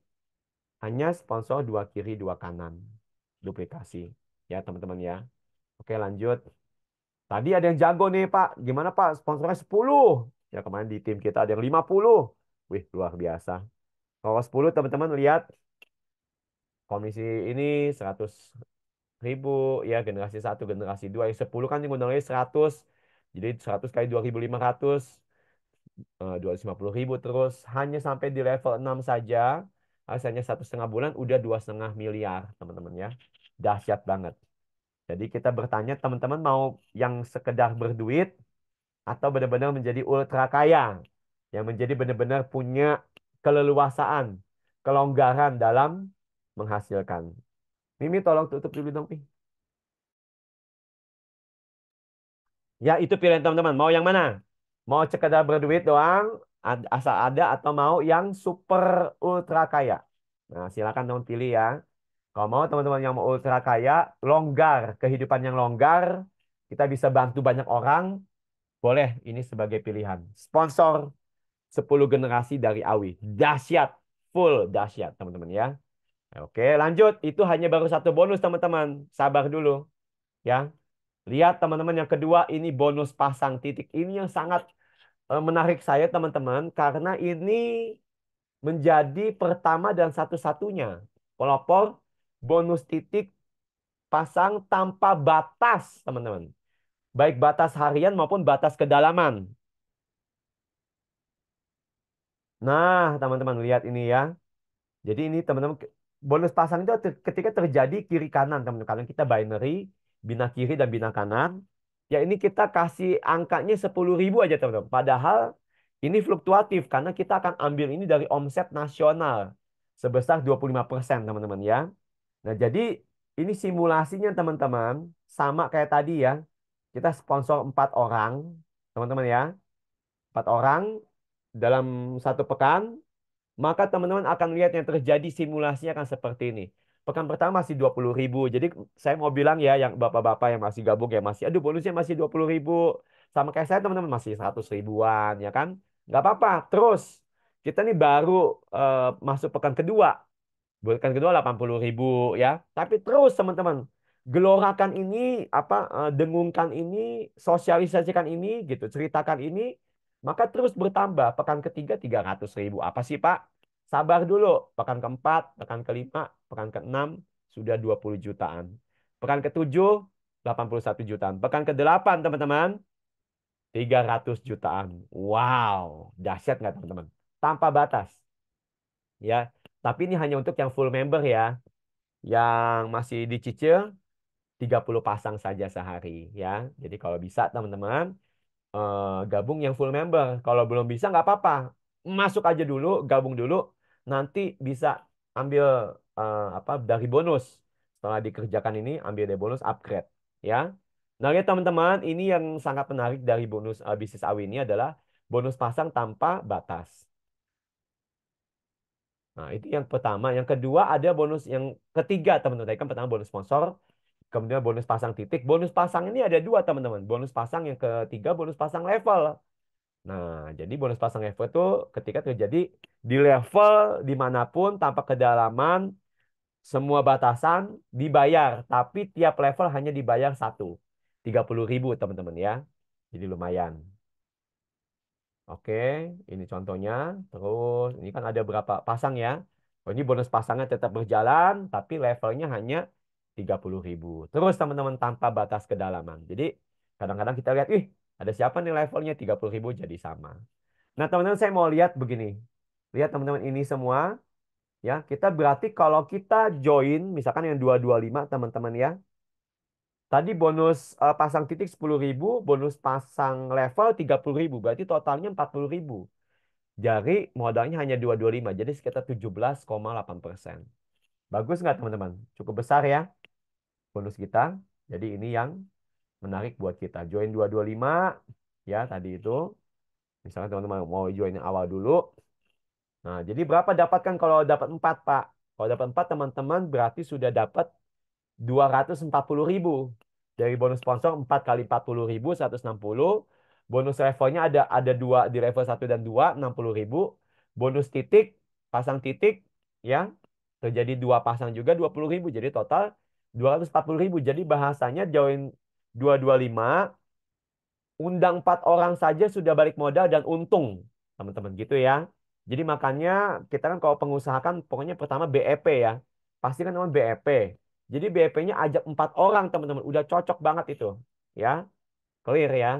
Hanya sponsor dua kiri dua kanan. Duplikasi. Ya teman-teman ya. Oke lanjut. Tadi ada yang jago nih Pak. Gimana Pak? Sponsornya 10. Ya kemarin di tim kita ada yang 50. Wih luar biasa. Kalau 10 teman-teman lihat komisi ini 100.000 ya generasi satu generasi 2 yang 10 kan yang undangnya 100 jadi 100 kali 2.500 250.000 terus hanya sampai di level 6 saja hasilnya 1,5 bulan udah 2,5 miliar teman-teman ya dahsyat banget jadi kita bertanya teman-teman mau yang sekedar berduit atau benar-benar menjadi ultra kaya yang menjadi benar-benar punya keleluasaan kelonggaran dalam menghasilkan. Mimi tolong tutup dulu dong, Pi. Ya, itu pilihan teman-teman. Mau yang mana? Mau sekedar berduit doang, asal ada, atau mau yang super ultra kaya? Nah, silakan teman pilih ya. Kalau mau teman-teman yang mau ultra kaya, longgar, kehidupan yang longgar, kita bisa bantu banyak orang, boleh ini sebagai pilihan. Sponsor 10 generasi dari Awi. Dahsyat, full dahsyat teman-teman ya. Oke, lanjut. Itu hanya baru satu bonus teman-teman. Sabar dulu ya. Lihat teman-teman yang kedua ini bonus pasang titik. Ini yang sangat menarik saya teman-teman karena ini menjadi pertama dan satu-satunya pelopor bonus titik pasang tanpa batas teman-teman. Baik batas harian maupun batas kedalaman. Nah teman-teman lihat ini ya. Jadi ini teman-teman bonus pasang itu ketika terjadi kiri kanan teman-teman. Karena kita binary, bina kiri dan bina kanan. Ya ini kita kasih angkanya 10.000 aja teman-teman. Padahal ini fluktuatif karena kita akan ambil ini dari omset nasional sebesar 25% teman-teman ya. Nah jadi ini simulasinya teman-teman sama kayak tadi ya. Kita sponsor 4 orang teman-teman ya. 4 orang dalam satu pekan maka teman-teman akan lihat yang terjadi simulasinya akan seperti ini. Pekan pertama masih 20.000. Jadi saya mau bilang ya yang bapak-bapak yang masih gabung ya masih aduh bonusnya masih 20.000. Sama kayak saya teman-teman masih 100 ribuan ya kan. Nggak apa-apa. Terus kita nih baru masuk pekan kedua. Bukan kedua 80.000 ya. Tapi terus teman-teman gelorakan ini apa dengungkan ini sosialisasikan ini gitu ceritakan ini maka terus bertambah pekan ketiga 300.000 apa sih Pak? Sabar dulu pekan keempat pekan kelima pekan keenam sudah 20 jutaan pekan ketujuh 81 jutaan pekan kedelapan teman-teman 300 jutaan wow dahsyat nggak teman-teman tanpa batas ya tapi ini hanya untuk yang full member ya yang masih dicicil 30 pasang saja sehari ya. Jadi kalau bisa teman-teman gabung yang full member. Kalau belum bisa nggak apa-apa. Masuk aja dulu, gabung dulu. Nanti bisa ambil apa dari bonus. Setelah dikerjakan ini ambil dari bonus upgrade ya. Nah, lihat teman-teman, ini yang sangat menarik dari bonus bisnis Awi ini adalah bonus pasang tanpa batas. Nah, itu yang pertama. Yang kedua ada bonus yang ketiga, teman-teman. Tadi kan pertama bonus sponsor, kemudian bonus pasang titik. Bonus pasang ini ada dua, teman-teman. Bonus pasang yang ketiga, bonus pasang level. Nah, jadi bonus pasang level itu ketika terjadi di level dimanapun tanpa kedalaman, semua batasan dibayar. Tapi tiap level hanya dibayar satu. 30.000, teman-teman ya. Jadi lumayan. Oke, ini contohnya. Terus ini kan ada berapa pasang ya. Oh, ini bonus pasangnya tetap berjalan, tapi levelnya hanya 30.000. Terus teman-teman tanpa batas kedalaman. Jadi kadang-kadang kita lihat, ih ada siapa nih levelnya 30.000 jadi sama. Nah teman-teman saya mau lihat begini. Lihat teman-teman ini semua. Ya, kita berarti kalau kita join, misalkan yang 225 teman-teman ya. Tadi bonus pasang titik 10.000, bonus pasang level 30.000. Berarti totalnya 40.000. Jadi modalnya hanya 225, jadi sekitar 17,8%. Bagus nggak teman-teman? Cukup besar ya bonus kita. Jadi ini yang menarik buat kita. Join 225 ya tadi itu. Misalnya teman-teman mau join yang awal dulu. Nah, jadi berapa dapatkan kalau dapat 4, Pak? Kalau dapat 4 teman-teman berarti sudah dapat 240.000. Dari bonus sponsor 4 kali 40.000, 160. Bonus levelnya ada 2 di level 1 dan 2, 60.000. Bonus titik, pasang titik, ya. Terjadi 2 pasang juga 20.000. Jadi total 240.000. Jadi bahasanya join 225, undang 4 orang saja sudah balik modal dan untung, teman-teman gitu ya. Jadi makanya kita kan kalau pengusaha kan pokoknya pertama BEP ya. Pasti kan teman BEP. Jadi BEP-nya ajak 4 orang teman-teman. Udah cocok banget itu. Ya, clear ya.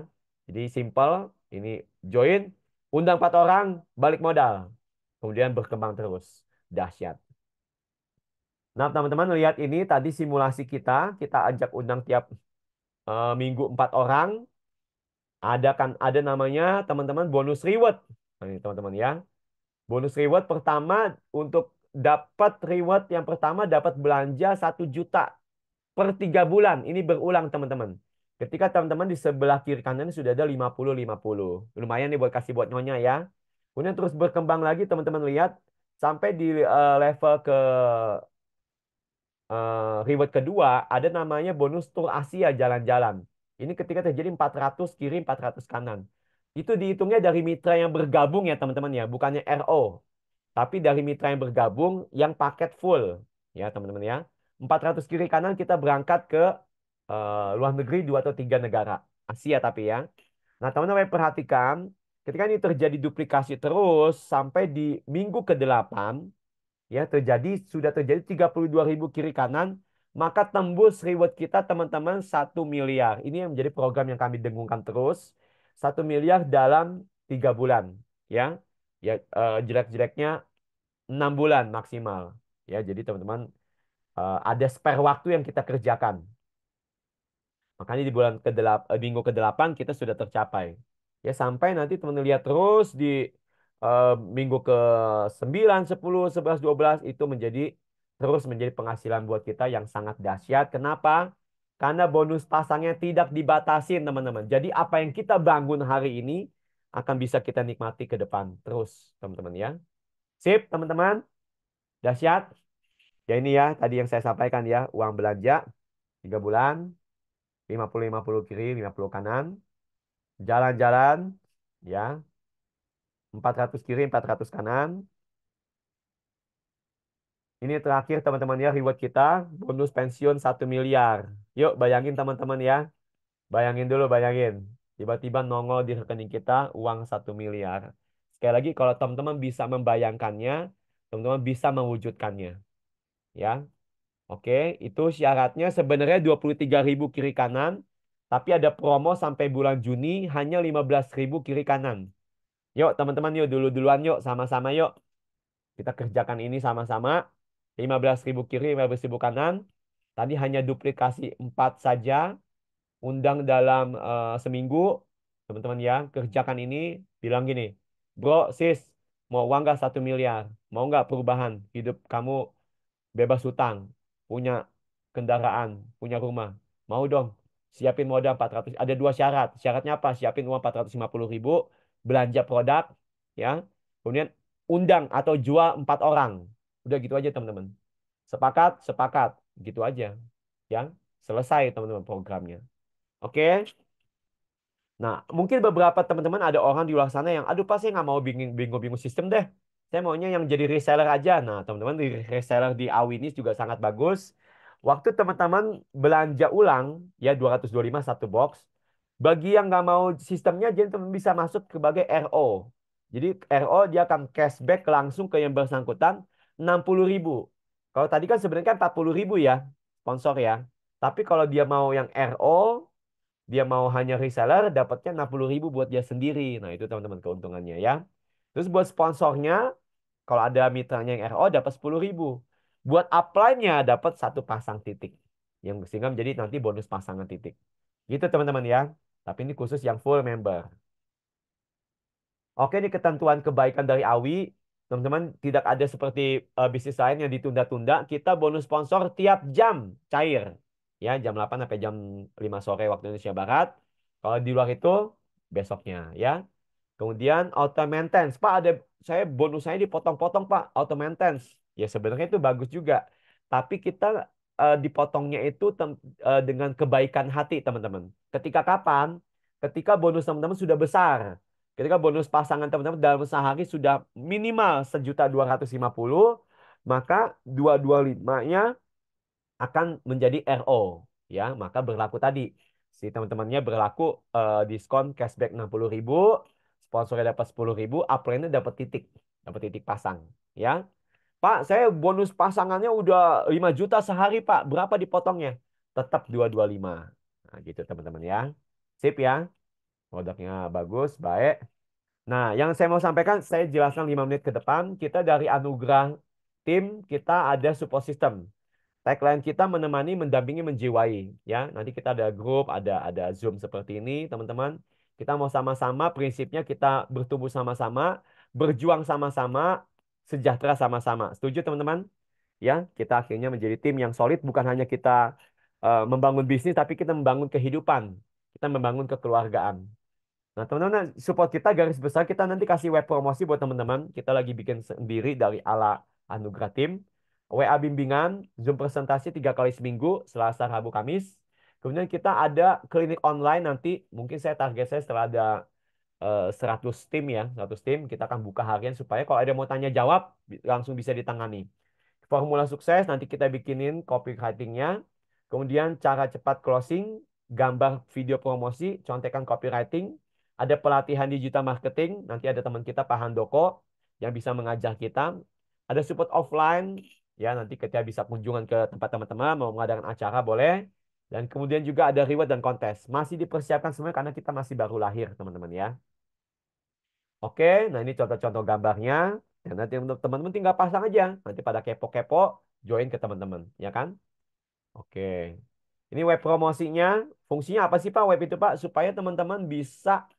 Jadi simple. Ini join, undang 4 orang, balik modal. Kemudian berkembang terus. Dahsyat. Nah teman-teman lihat ini tadi simulasi kita. Kita ajak undang tiap minggu 4 orang. Ada namanya teman-teman bonus reward. Nah, ini teman-teman ya. Bonus reward pertama untuk dapat reward yang pertama dapat belanja 1 juta per 3 bulan. Ini berulang teman-teman. Ketika teman-teman di sebelah kiri kanan sudah ada 50-50. Lumayan nih buat kasih buat nyonya ya. Kemudian terus berkembang lagi teman-teman lihat sampai di level ke reward kedua ada namanya bonus tour Asia jalan-jalan. Ini ketika terjadi 400 kiri 400 kanan. Itu dihitungnya dari mitra yang bergabung ya teman-teman ya, bukannya RO. Tapi dari mitra yang bergabung yang paket full. Ya teman-teman ya. 400 kiri kanan kita berangkat ke luar negeri 2 atau 3 negara. Asia tapi ya. Nah teman-teman perhatikan ketika ini terjadi duplikasi terus sampai di minggu ke-8 ya sudah terjadi 32.000 kiri kanan, maka tembus reward kita teman-teman 1 miliar. Ini yang menjadi program yang kami dengungkan terus. 1 miliar dalam 3 bulan ya. Ya jelek-jeleknya 6 bulan maksimal ya. Jadi teman-teman ada spare waktu yang kita kerjakan. Makanya di minggu ke-8 kita sudah tercapai. Ya sampai nanti teman-teman lihat terus di minggu ke-9, 10, 11, 12 itu terus menjadi penghasilan buat kita yang sangat dahsyat. Kenapa? Karena bonus pasangnya tidak dibatasi teman-teman. Jadi apa yang kita bangun hari ini akan bisa kita nikmati ke depan terus teman-teman ya. Sip teman-teman. Dahsyat. Ya ini ya tadi yang saya sampaikan ya. Uang belanja 3 bulan. 50-50 kiri, 50 kanan. Jalan-jalan, ya. 400 kiri, 400 kanan. Ini terakhir teman-teman ya, reward kita. Bonus pensiun 1 miliar. Yuk bayangin teman-teman ya. Bayangin dulu, bayangin. Tiba-tiba nongol di rekening kita uang 1 miliar. Sekali lagi, kalau teman-teman bisa membayangkannya, teman-teman bisa mewujudkannya. Ya. Oke, itu syaratnya sebenarnya 23.000 kiri kanan. Tapi ada promo sampai bulan Juni hanya 15.000 kiri kanan. Yuk teman-teman yuk duluan yuk sama-sama yuk. Kita kerjakan ini sama-sama. 15.000 kiri 15.000 kanan. Tadi hanya duplikasi 4 saja. Undang dalam seminggu. Teman-teman ya kerjakan ini. Bilang gini. Bro sis mau uang nggak 1 miliar? Mau nggak perubahan? Hidup kamu bebas hutang. Punya kendaraan. Punya rumah. Mau dong. Siapin modal 400. Ada 2 syarat. Syaratnya apa? Siapin uang 450.000. Belanja produk. Ya. Kemudian undang atau jual 4 orang. Udah gitu aja teman-teman. Sepakat? Sepakat. Gitu aja. Ya. Selesai teman-teman programnya. Oke. Nah, mungkin beberapa teman-teman ada orang di luar sana yang, aduh Pak, saya nggak mau bingung-bingung sistem deh. Saya maunya yang jadi reseller aja. Nah, teman-teman di reseller di Awi ini juga sangat bagus. Waktu teman-teman belanja ulang, ya 225 satu box. Bagi yang nggak mau sistemnya, jadi teman bisa masuk sebagai RO. Jadi RO dia akan cashback langsung ke yang bersangkutan 60.000. Kalau tadi kan sebenarnya kan 40.000 ya, sponsor ya. Tapi kalau dia mau yang RO, dia mau hanya reseller dapatnya 60.000 buat dia sendiri. Nah, itu teman-teman keuntungannya ya. Terus buat sponsornya kalau ada mitranya yang RO dapat 10.000. Buat upline-nya dapat 1 pasang titik. Yang sehingga menjadi nanti bonus pasangan titik. Gitu teman-teman ya. Tapi ini khusus yang full member. Oke, ini ketentuan kebaikan dari Awi. Teman-teman tidak ada seperti bisnis lain yang ditunda-tunda. Kita bonus sponsor tiap jam cair. ya, jam 8 sampai jam 5 sore waktu Indonesia Barat. Kalau di luar itu besoknya ya. Kemudian auto maintenance, Pak, ada saya bonus saya dipotong-potong, Pak, auto maintenance. Ya sebenarnya itu bagus juga. Tapi kita dipotongnya itu dengan kebaikan hati, teman-teman. Ketika kapan? Ketika bonus teman-teman sudah besar. Ketika bonus pasangan teman-teman dalam sehari sudah minimal 1.250.000, maka 225-nya akan menjadi RO, ya. Maka berlaku tadi si teman-temannya berlaku diskon cashback 60.000, sponsornya dapat 10.000, upline-nya dapat titik pasang, ya. Pak, saya bonus pasangannya udah 5 juta sehari, Pak. Berapa dipotongnya? Tetap 225. Nah, gitu teman-teman ya. Sip ya. Produknya bagus, baik. Nah, yang saya mau sampaikan, saya jelaskan 5 menit ke depan. Kita dari Anugerah tim, kita ada support system. Tagline kita menemani, mendampingi, menjiwai. Ya, nanti kita ada grup, ada Zoom seperti ini, teman-teman. Kita mau sama-sama, prinsipnya kita bertumbuh sama-sama, berjuang sama-sama, sejahtera sama-sama. Setuju, teman-teman? Ya, kita akhirnya menjadi tim yang solid. Bukan hanya kita membangun bisnis, tapi kita membangun kehidupan. Kita membangun kekeluargaan. Nah, teman-teman, support kita garis besar kita nanti kasih web promosi buat teman-teman. Kita lagi bikin sendiri dari ala Anugerah Tim. WA bimbingan, Zoom presentasi 3 kali seminggu, Selasa, Rabu, Kamis. Kemudian kita ada klinik online nanti. Mungkin target saya setelah ada 100 tim ya, 100 tim. Kita akan buka harian supaya kalau ada mau tanya jawab, langsung bisa ditangani. Formula sukses nanti kita bikinin copywritingnya. Kemudian cara cepat closing, gambar video promosi, contekan copywriting. Ada pelatihan digital marketing, nanti ada teman kita Pak Handoko yang bisa mengajar kita. Ada support offline, ya nanti kita bisa kunjungan ke tempat teman-teman, mau mengadakan acara boleh. Dan kemudian juga ada reward dan kontes. Masih dipersiapkan semuanya karena kita masih baru lahir teman-teman ya. Oke, nah ini contoh-contoh gambarnya. Dan nanti untuk teman-teman tinggal pasang aja. Nanti pada kepo-kepo, join ke teman-teman, ya kan? Oke. Ini web promosinya. Fungsinya apa sih Pak web itu Pak? Supaya teman-teman bisa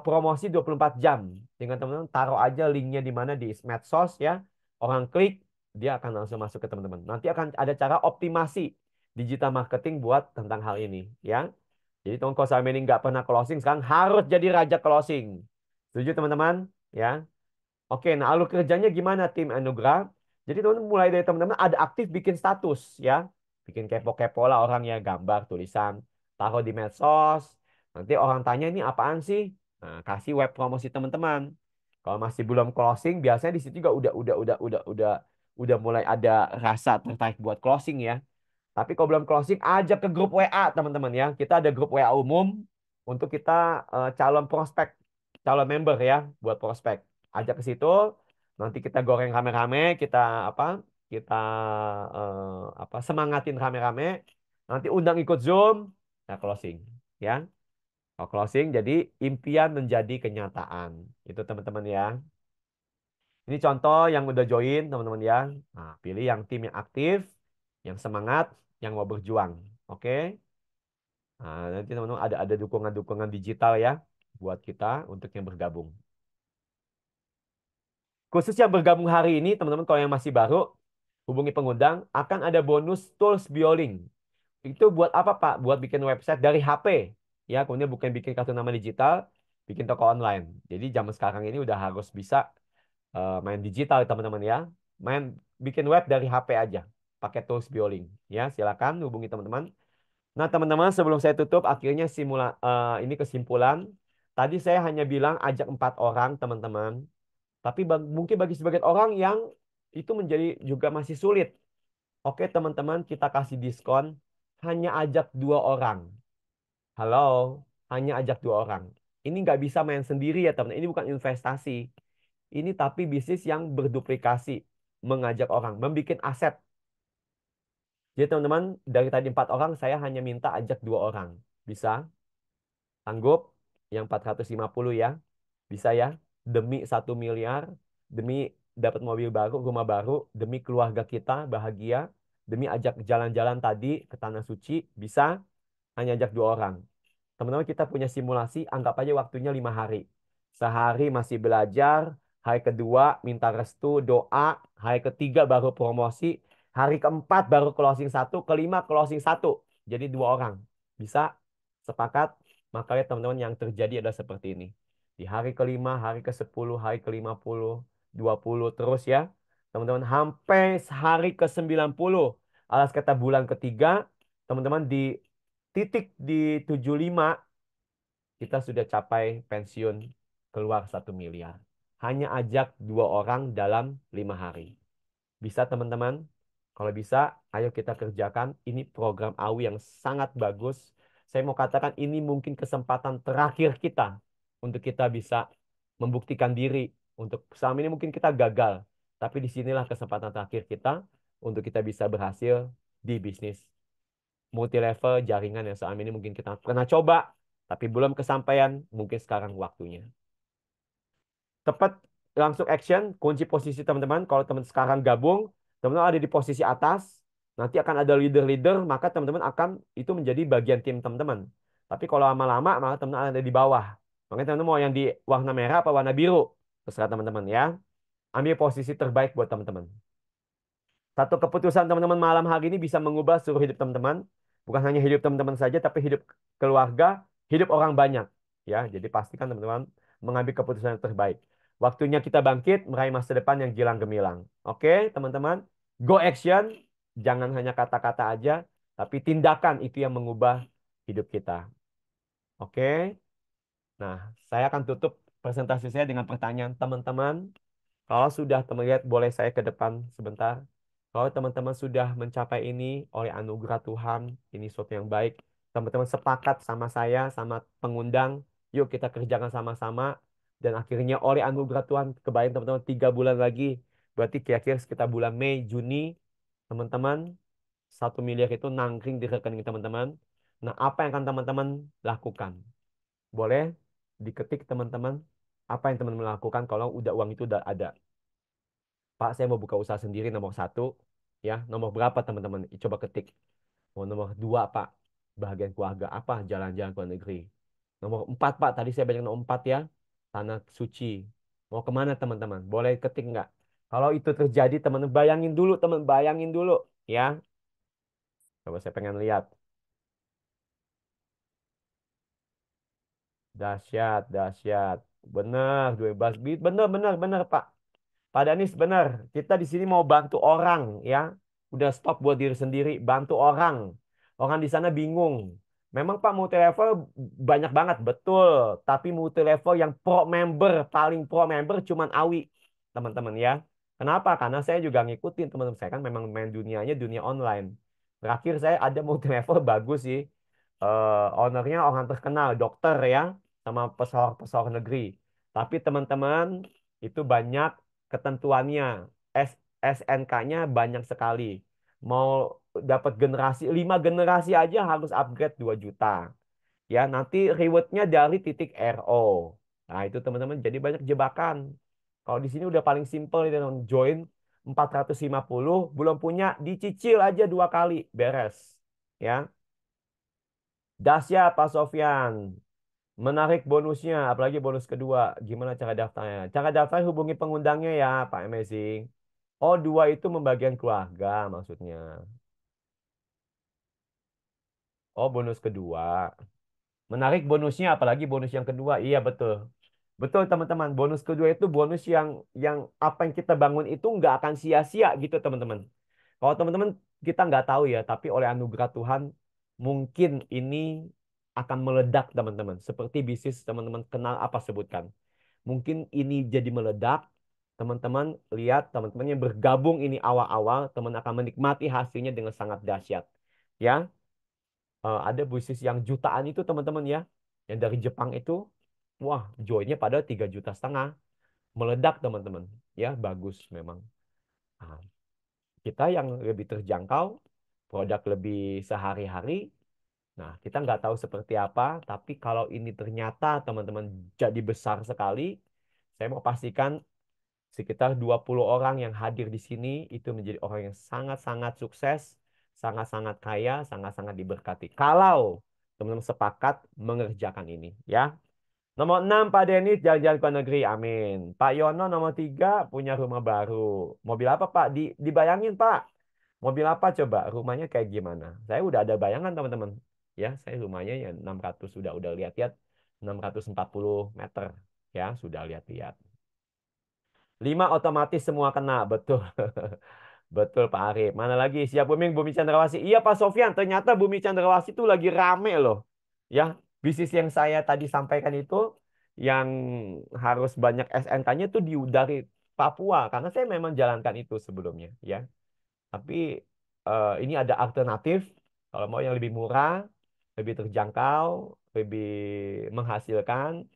promosi 24 jam. Dengan teman-teman taruh aja linknya di mana di medsos ya. Orang klik, dia akan langsung masuk ke teman-teman. Nanti akan ada cara optimasi digital marketing buat tentang hal ini, ya. Jadi teman kalau selama ini nggak pernah closing, sekarang harus jadi raja closing. Setuju teman-teman? Ya. Oke, nah alur kerjanya gimana tim Anugerah? Jadi teman-teman mulai dari teman-teman ada aktif bikin status ya. Bikin kepo-kepo lah orang ya, gambar, tulisan, taruh di medsos. Nanti orang tanya ini apaan sih? Nah, kasih web promosi teman-teman. Kalau masih belum closing, biasanya di situ juga udah mulai ada rasa tertarik buat closing ya. Tapi kalau belum closing, ajak ke grup WA teman-teman ya. Kita ada grup WA umum untuk kita calon prospek, calon member ya, buat prospek. Ajak ke situ, nanti kita goreng rame-rame, kita apa? Kita semangatin rame-rame. Nanti undang ikut Zoom, nah closing ya. Kalau closing jadi impian menjadi kenyataan. Itu teman-teman ya. Ini contoh yang udah join teman-teman ya. Nah, pilih yang tim yang aktif, yang semangat, yang mau berjuang. Oke. Nah, nanti teman-teman ada dukungan-dukungan digital ya buat kita untuk yang bergabung. Khusus yang bergabung hari ini, teman-teman kalau yang masih baru, hubungi pengundang, akan ada bonus tools Bioling. Itu buat apa, Pak? Buat bikin website dari HP. Ya, kemudian bukan bikin kartu nama digital, bikin toko online. Jadi zaman sekarang ini udah harus bisa main digital, teman-teman ya. Main bikin web dari HP aja. Pakai tools Bioling. Ya, silakan hubungi teman-teman. Nah, teman-teman, sebelum saya tutup, akhirnya ini kesimpulan. Tadi saya hanya bilang ajak 4 orang, teman-teman. Tapi mungkin bagi sebagian orang yang itu menjadi juga masih sulit. Oke, teman-teman, kita kasih diskon. Hanya ajak 2 orang. Halo, hanya ajak 2 orang. Ini nggak bisa main sendiri ya, teman. Ini bukan investasi. Ini tapi bisnis yang berduplikasi. Mengajak orang, membuat aset. Jadi teman-teman, dari tadi 4 orang, saya hanya minta ajak 2 orang. Bisa? Sanggup? Yang 450 ya? Bisa ya? Demi 1 miliar, demi dapat mobil baru, rumah baru, demi keluarga kita bahagia, demi ajak jalan-jalan tadi ke Tanah Suci, bisa? Hanya ajak 2 orang. Teman-teman kita punya simulasi, anggap aja waktunya 5 hari. Sehari masih belajar, hari kedua minta restu, doa, hari ketiga baru promosi, Hari keempat baru closing satu, kelima closing satu. Jadi 2 orang. Bisa sepakat? Makanya teman-teman yang terjadi adalah seperti ini. Di hari kelima, hari ke-10, hari ke-50, 20 terus ya. Teman-teman sampai hari ke-90. Alas kata bulan ketiga, teman-teman di titik di 75 kita sudah capai pensiun keluar 1 miliar. Hanya ajak 2 orang dalam 5 hari. Bisa teman-teman? Kalau bisa, ayo kita kerjakan. Ini program AWI yang sangat bagus. Saya mau katakan ini mungkin kesempatan terakhir kita untuk kita bisa membuktikan diri. Untuk selama ini mungkin kita gagal. Tapi disinilah kesempatan terakhir kita untuk kita bisa berhasil di bisnis multi level jaringan yang selama ini mungkin kita pernah coba, tapi belum kesampaian. Mungkin sekarang waktunya. Tepat langsung action, kunci posisi teman-teman. Kalau teman sekarang gabung, teman-teman ada di posisi atas, nanti akan ada leader-leader, maka teman-teman akan itu menjadi bagian tim teman-teman. Tapi kalau lama-lama, maka teman-teman ada di bawah. Makanya teman-teman mau yang di warna merah apa warna biru? Terserah teman-teman ya. Ambil posisi terbaik buat teman-teman. Satu keputusan teman-teman malam hari ini bisa mengubah seluruh hidup teman-teman. Bukan hanya hidup teman-teman saja, tapi hidup keluarga, hidup orang banyak. Ya, jadi pastikan teman-teman mengambil keputusan yang terbaik. Waktunya kita bangkit, meraih masa depan yang gilang gemilang. Oke, teman-teman, go action. Jangan hanya kata-kata aja, tapi tindakan itu yang mengubah hidup kita. Oke, nah saya akan tutup presentasi saya dengan pertanyaan teman-teman. Kalau sudah teman lihat, boleh saya ke depan sebentar. Kalau teman-teman sudah mencapai ini oleh anugerah Tuhan, ini suatu yang baik. Teman-teman sepakat sama saya, sama pengundang, yuk kita kerjakan sama-sama. Dan akhirnya oleh anugerah Tuhan, kebayang teman-teman 3 bulan lagi. Berarti kira-kira sekitar bulan Mei, Juni, teman-teman, 1 miliar itu nangkring di rekening teman-teman. Nah, apa yang akan teman-teman lakukan? Boleh diketik teman-teman, apa yang teman-teman lakukan kalau udah uang itu udah ada. Pak, saya mau buka usaha sendiri nomor 1. Ya, nomor berapa teman-teman? Coba ketik. Mau nomor 2, Pak. Bahagian keluarga apa? Jalan-jalan ke luar negeri. Nomor 4, Pak. Tadi saya banyak nomor 4 ya. Tanah suci. Mau kemana teman-teman? Boleh ketik nggak? Kalau itu terjadi, teman-teman bayangin dulu, teman bayangin dulu. Ya, coba saya pengen lihat. Dahsyat, dahsyat. Benar, 12 bit. Benar, benar, benar, Pak. Pak Danis benar, kita di sini mau bantu orang ya. Udah stop buat diri sendiri, bantu orang. Orang di sana bingung. Memang Pak multi level banyak banget, betul. Tapi multi level yang pro member, paling pro member cuman Awi, teman-teman ya. Kenapa? Karena saya juga ngikutin teman-teman saya kan memang main dunianya dunia online. Terakhir saya ada multi level bagus sih. Ownernya orang terkenal, dokter ya, sama pesohor-pesohor negeri. Tapi teman-teman itu banyak ketentuannya. SNK-nya banyak sekali. Mau dapat generasi 5 generasi aja harus upgrade 2 juta. Ya, nanti rewardnya dari titik RO. Nah, itu teman-teman jadi banyak jebakan. Kalau di sini udah paling simple itu join 450 belum punya dicicil aja 2 kali beres. Ya. Dahsyat Pak Sofyan. Menarik bonusnya, apalagi bonus kedua. Gimana cara daftarnya? Cara daftar hubungi pengundangnya ya, Pak Amazing. Oh, 2 itu membagian keluarga maksudnya. Oh, bonus kedua. Menarik bonusnya, apalagi bonus yang kedua. Iya, betul. Betul, teman-teman. Bonus kedua itu bonus yang apa yang kita bangun itu nggak akan sia-sia gitu, teman-teman. Kalau teman-teman kita nggak tahu ya, tapi oleh anugerah Tuhan, mungkin ini akan meledak, teman-teman. Seperti bisnis teman-teman kenal apa sebutkan. Mungkin ini jadi meledak. Teman-teman lihat, teman-teman yang bergabung ini awal-awal, teman akan menikmati hasilnya dengan sangat dahsyat. Ya, ada bisnis yang jutaan itu teman-teman ya, yang dari Jepang itu, wah, joinnya pada 3,5 juta, meledak teman-teman. Ya, bagus memang. Nah, kita yang lebih terjangkau, produk lebih sehari-hari. Nah, kita nggak tahu seperti apa, tapi kalau ini ternyata teman-teman jadi besar sekali, saya mau pastikan sekitar 20 orang yang hadir di sini itu menjadi orang yang sangat-sangat sukses, sangat-sangat kaya, sangat-sangat diberkati. Kalau teman-teman sepakat mengerjakan ini, ya. Nomor 6 Pak Denis jalan-jalan ke luar negeri, amin. Pak Yono nomor 3 punya rumah baru. Mobil apa Pak? Dibayangin Pak. Mobil apa coba? Rumahnya kayak gimana? Saya udah ada bayangan teman-teman. Ya, saya rumahnya ya 600 udah lihat-lihat 640 meter. Ya, sudah lihat-lihat. 5 otomatis semua kena, betul. Betul Pak Arif. Mana lagi? Siap booming Bumi Cendrawasih. Iya Pak Sofyan, ternyata Bumi Cendrawasih itu lagi rame loh. Ya, bisnis yang saya tadi sampaikan itu yang harus banyak SNK-nya itu dari Papua karena saya memang jalankan itu sebelumnya, ya. Tapi ini ada alternatif kalau mau yang lebih murah, lebih terjangkau, lebih menghasilkan,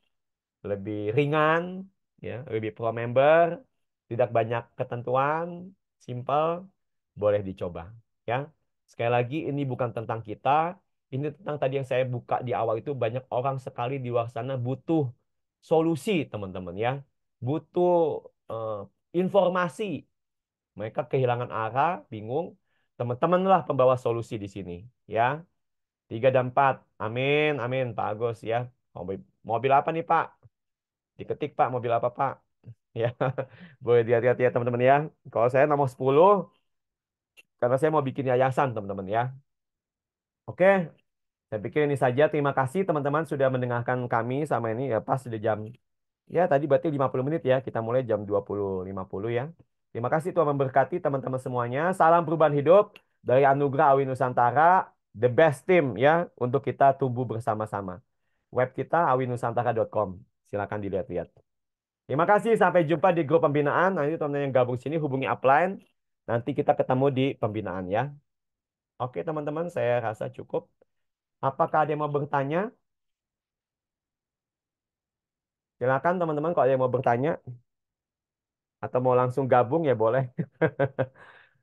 lebih ringan, ya, lebih pro member, tidak banyak ketentuan, simple, boleh dicoba, ya. Sekali lagi ini bukan tentang kita, ini tentang tadi yang saya buka di awal itu banyak orang sekali di luar sana butuh solusi, teman-teman ya. Butuh eh, informasi. Mereka kehilangan arah, bingung. Teman-teman lah pembawa solusi di sini, ya. 3 dan 4. Amin, amin, Pak Agus ya. Mobil, mobil apa nih, Pak? Diketik Pak, mobil apa Pak? Ya, boleh dilihat ya teman-teman ya. Kalau saya nomor 10, karena saya mau bikin yayasan teman-teman ya. Oke, saya pikir ini saja. Terima kasih teman-teman sudah mendengarkan kami sama ini ya pas di jam. Ya tadi berarti 50 menit ya. Kita mulai jam 20.50 ya. Terima kasih Tuhan memberkati teman-teman semuanya. Salam perubahan hidup dari Anugerah Awi Nusantara. The best team ya untuk kita tumbuh bersama-sama. Web kita awinusantara.com. Silakan dilihat-lihat. Terima kasih, sampai jumpa di grup pembinaan. Nanti teman-teman yang gabung sini hubungi upline. Nanti kita ketemu di pembinaan ya. Oke teman-teman, saya rasa cukup. Apakah ada yang mau bertanya? Silakan teman-teman kalau ada yang mau bertanya. Atau mau langsung gabung ya boleh.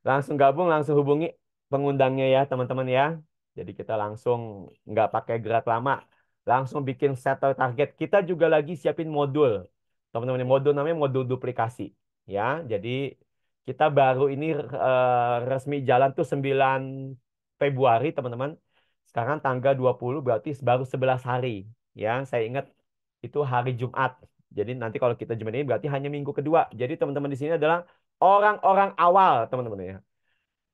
Langsung gabung, langsung hubungi pengundangnya ya teman-teman ya. Jadi kita langsung nggak pakai gerak lama. Langsung bikin settle target. Kita juga lagi siapin modul. Teman-teman, modul namanya modul duplikasi. Ya, jadi kita baru ini resmi jalan tuh 9 Februari teman-teman. Sekarang tanggal 20 berarti baru 11 hari. Ya, saya ingat itu hari Jumat. Jadi nanti kalau kita Jumat ini berarti hanya minggu kedua. Jadi teman-teman di sini adalah orang-orang awal teman-teman ya.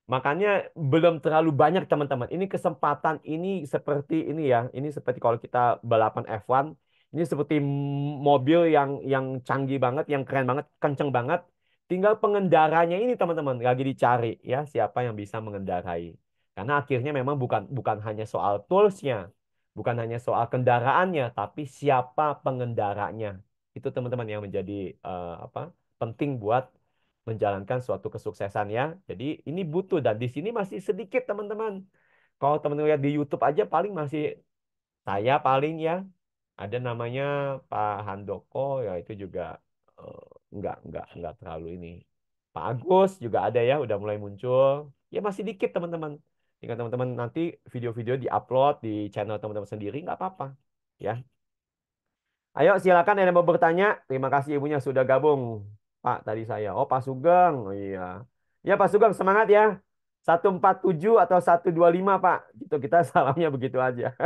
Makanya belum terlalu banyak teman-teman. Ini kesempatan ini seperti ini ya. Ini seperti kalau kita balapan F1. Ini seperti mobil yang canggih banget, yang keren banget, kenceng banget. Tinggal pengendaranya ini teman-teman lagi dicari ya siapa yang bisa mengendarai. Karena akhirnya memang bukan bukan hanya soal toolsnya, bukan hanya soal kendaraannya, tapi siapa pengendaranya. Itu teman-teman yang menjadi apa penting buat menjalankan suatu kesuksesan ya. Jadi ini butuh dan di sini masih sedikit teman-teman. Kalau teman-teman lihat di YouTube aja paling masih saya paling ya ada namanya Pak Handoko ya itu juga eh, nggak terlalu ini. Pak Agus juga ada ya udah mulai muncul. Ya masih dikit teman-teman. Jika teman-teman nanti video-video di-upload di channel teman-teman sendiri nggak apa-apa ya. Ayo silakan ada yang mau bertanya. Terima kasih ibunya sudah gabung. Pak tadi saya. Oh Pak Sugeng. Oh iya. Ya Pak Sugeng semangat ya. 147 atau 125 Pak. Gitu kita salamnya begitu aja.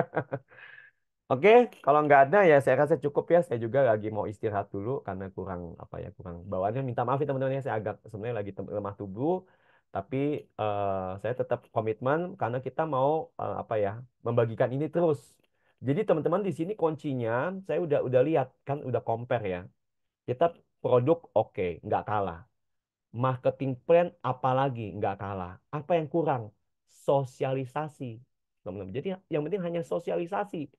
Oke, kalau nggak ada ya saya rasa cukup ya. Saya juga lagi mau istirahat dulu karena kurang apa ya kurang bawaannya. Minta maaf ya teman-teman ya saya agak sebenarnya lagi lemah tubuh. Tapi saya tetap komitmen karena kita mau apa ya membagikan ini terus. Jadi teman-teman di sini kuncinya saya udah lihat kan udah compare ya. Kita produk oke, nggak kalah. Marketing plan apalagi nggak kalah. Apa yang kurang? Sosialisasi. Teman-teman. Jadi yang penting hanya sosialisasi.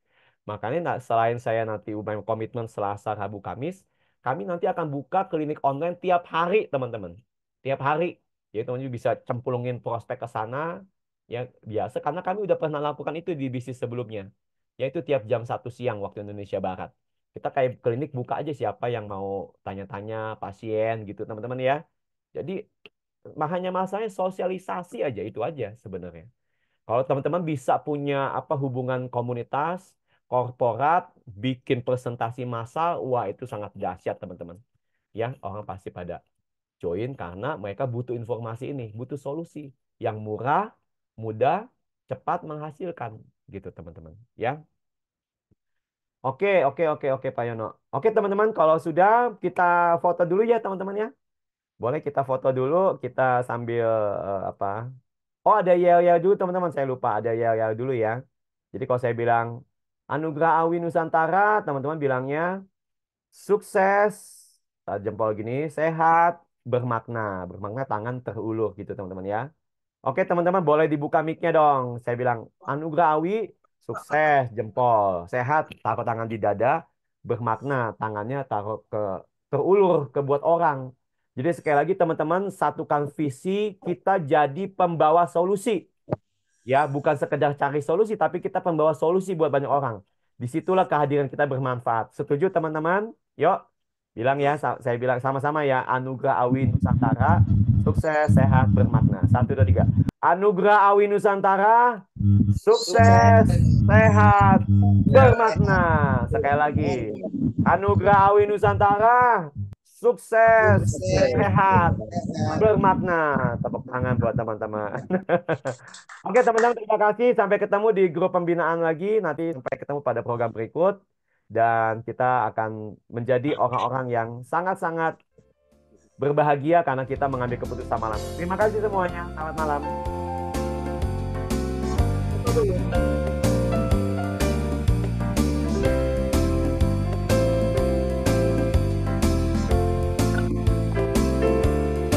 Makanya selain saya nanti komitmen Selasa, Rabu, Kamis, kami nanti akan buka klinik online tiap hari, teman-teman. Tiap hari. Jadi teman-teman bisa cemplungin prospek ke sana. Ya biasa, karena kami udah pernah lakukan itu di bisnis sebelumnya. Yaitu tiap jam 1 siang waktu Indonesia Barat. Kita kayak klinik buka aja siapa yang mau tanya-tanya pasien gitu, teman-teman ya. Jadi hanya masalahnya sosialisasi aja itu aja sebenarnya. Kalau teman-teman bisa punya apa hubungan komunitas, korporat, bikin presentasi massal, wah itu sangat dahsyat teman-teman. Ya, orang pasti pada join karena mereka butuh informasi ini, butuh solusi yang murah, mudah, cepat menghasilkan gitu teman-teman. Ya. Oke, oke, oke, oke Pak Yono. Oke teman-teman, kalau sudah kita foto dulu ya teman-teman ya. Boleh kita foto dulu, kita sambil apa? Oh, ada yel-yel dulu teman-teman. Saya lupa ada yel-yel dulu ya. Jadi kalau saya bilang Anugerah Awi Nusantara, teman-teman bilangnya sukses, jempol gini, sehat, bermakna. Bermakna tangan terulur gitu teman-teman ya. Oke teman-teman boleh dibuka mic-nya dong. Saya bilang Anugerah Awi, sukses, jempol, sehat, taruh tangan di dada, bermakna, tangannya taruh ke terulur ke buat orang. Jadi sekali lagi teman-teman satukan visi, kita jadi pembawa solusi. Ya, bukan sekedar cari solusi, tapi kita pembawa solusi buat banyak orang. Disitulah kehadiran kita bermanfaat. Setuju teman-teman? Yuk, bilang ya, saya bilang sama-sama ya. Anugerah Awi Nusantara, sukses, sehat, bermakna. Satu, dua, tiga. Anugerah Awi Nusantara, sukses, sehat, bermakna. Sekali lagi. Anugerah Awi Nusantara, sukses, sehat, bermakna. Tepuk tangan buat teman-teman. Oke teman-teman, terima kasih. Sampai ketemu di grup pembinaan lagi. Nanti sampai ketemu pada program berikut. Dan kita akan menjadi orang-orang yang sangat-sangat berbahagia karena kita mengambil keputusan malam. Terima kasih semuanya. Selamat malam.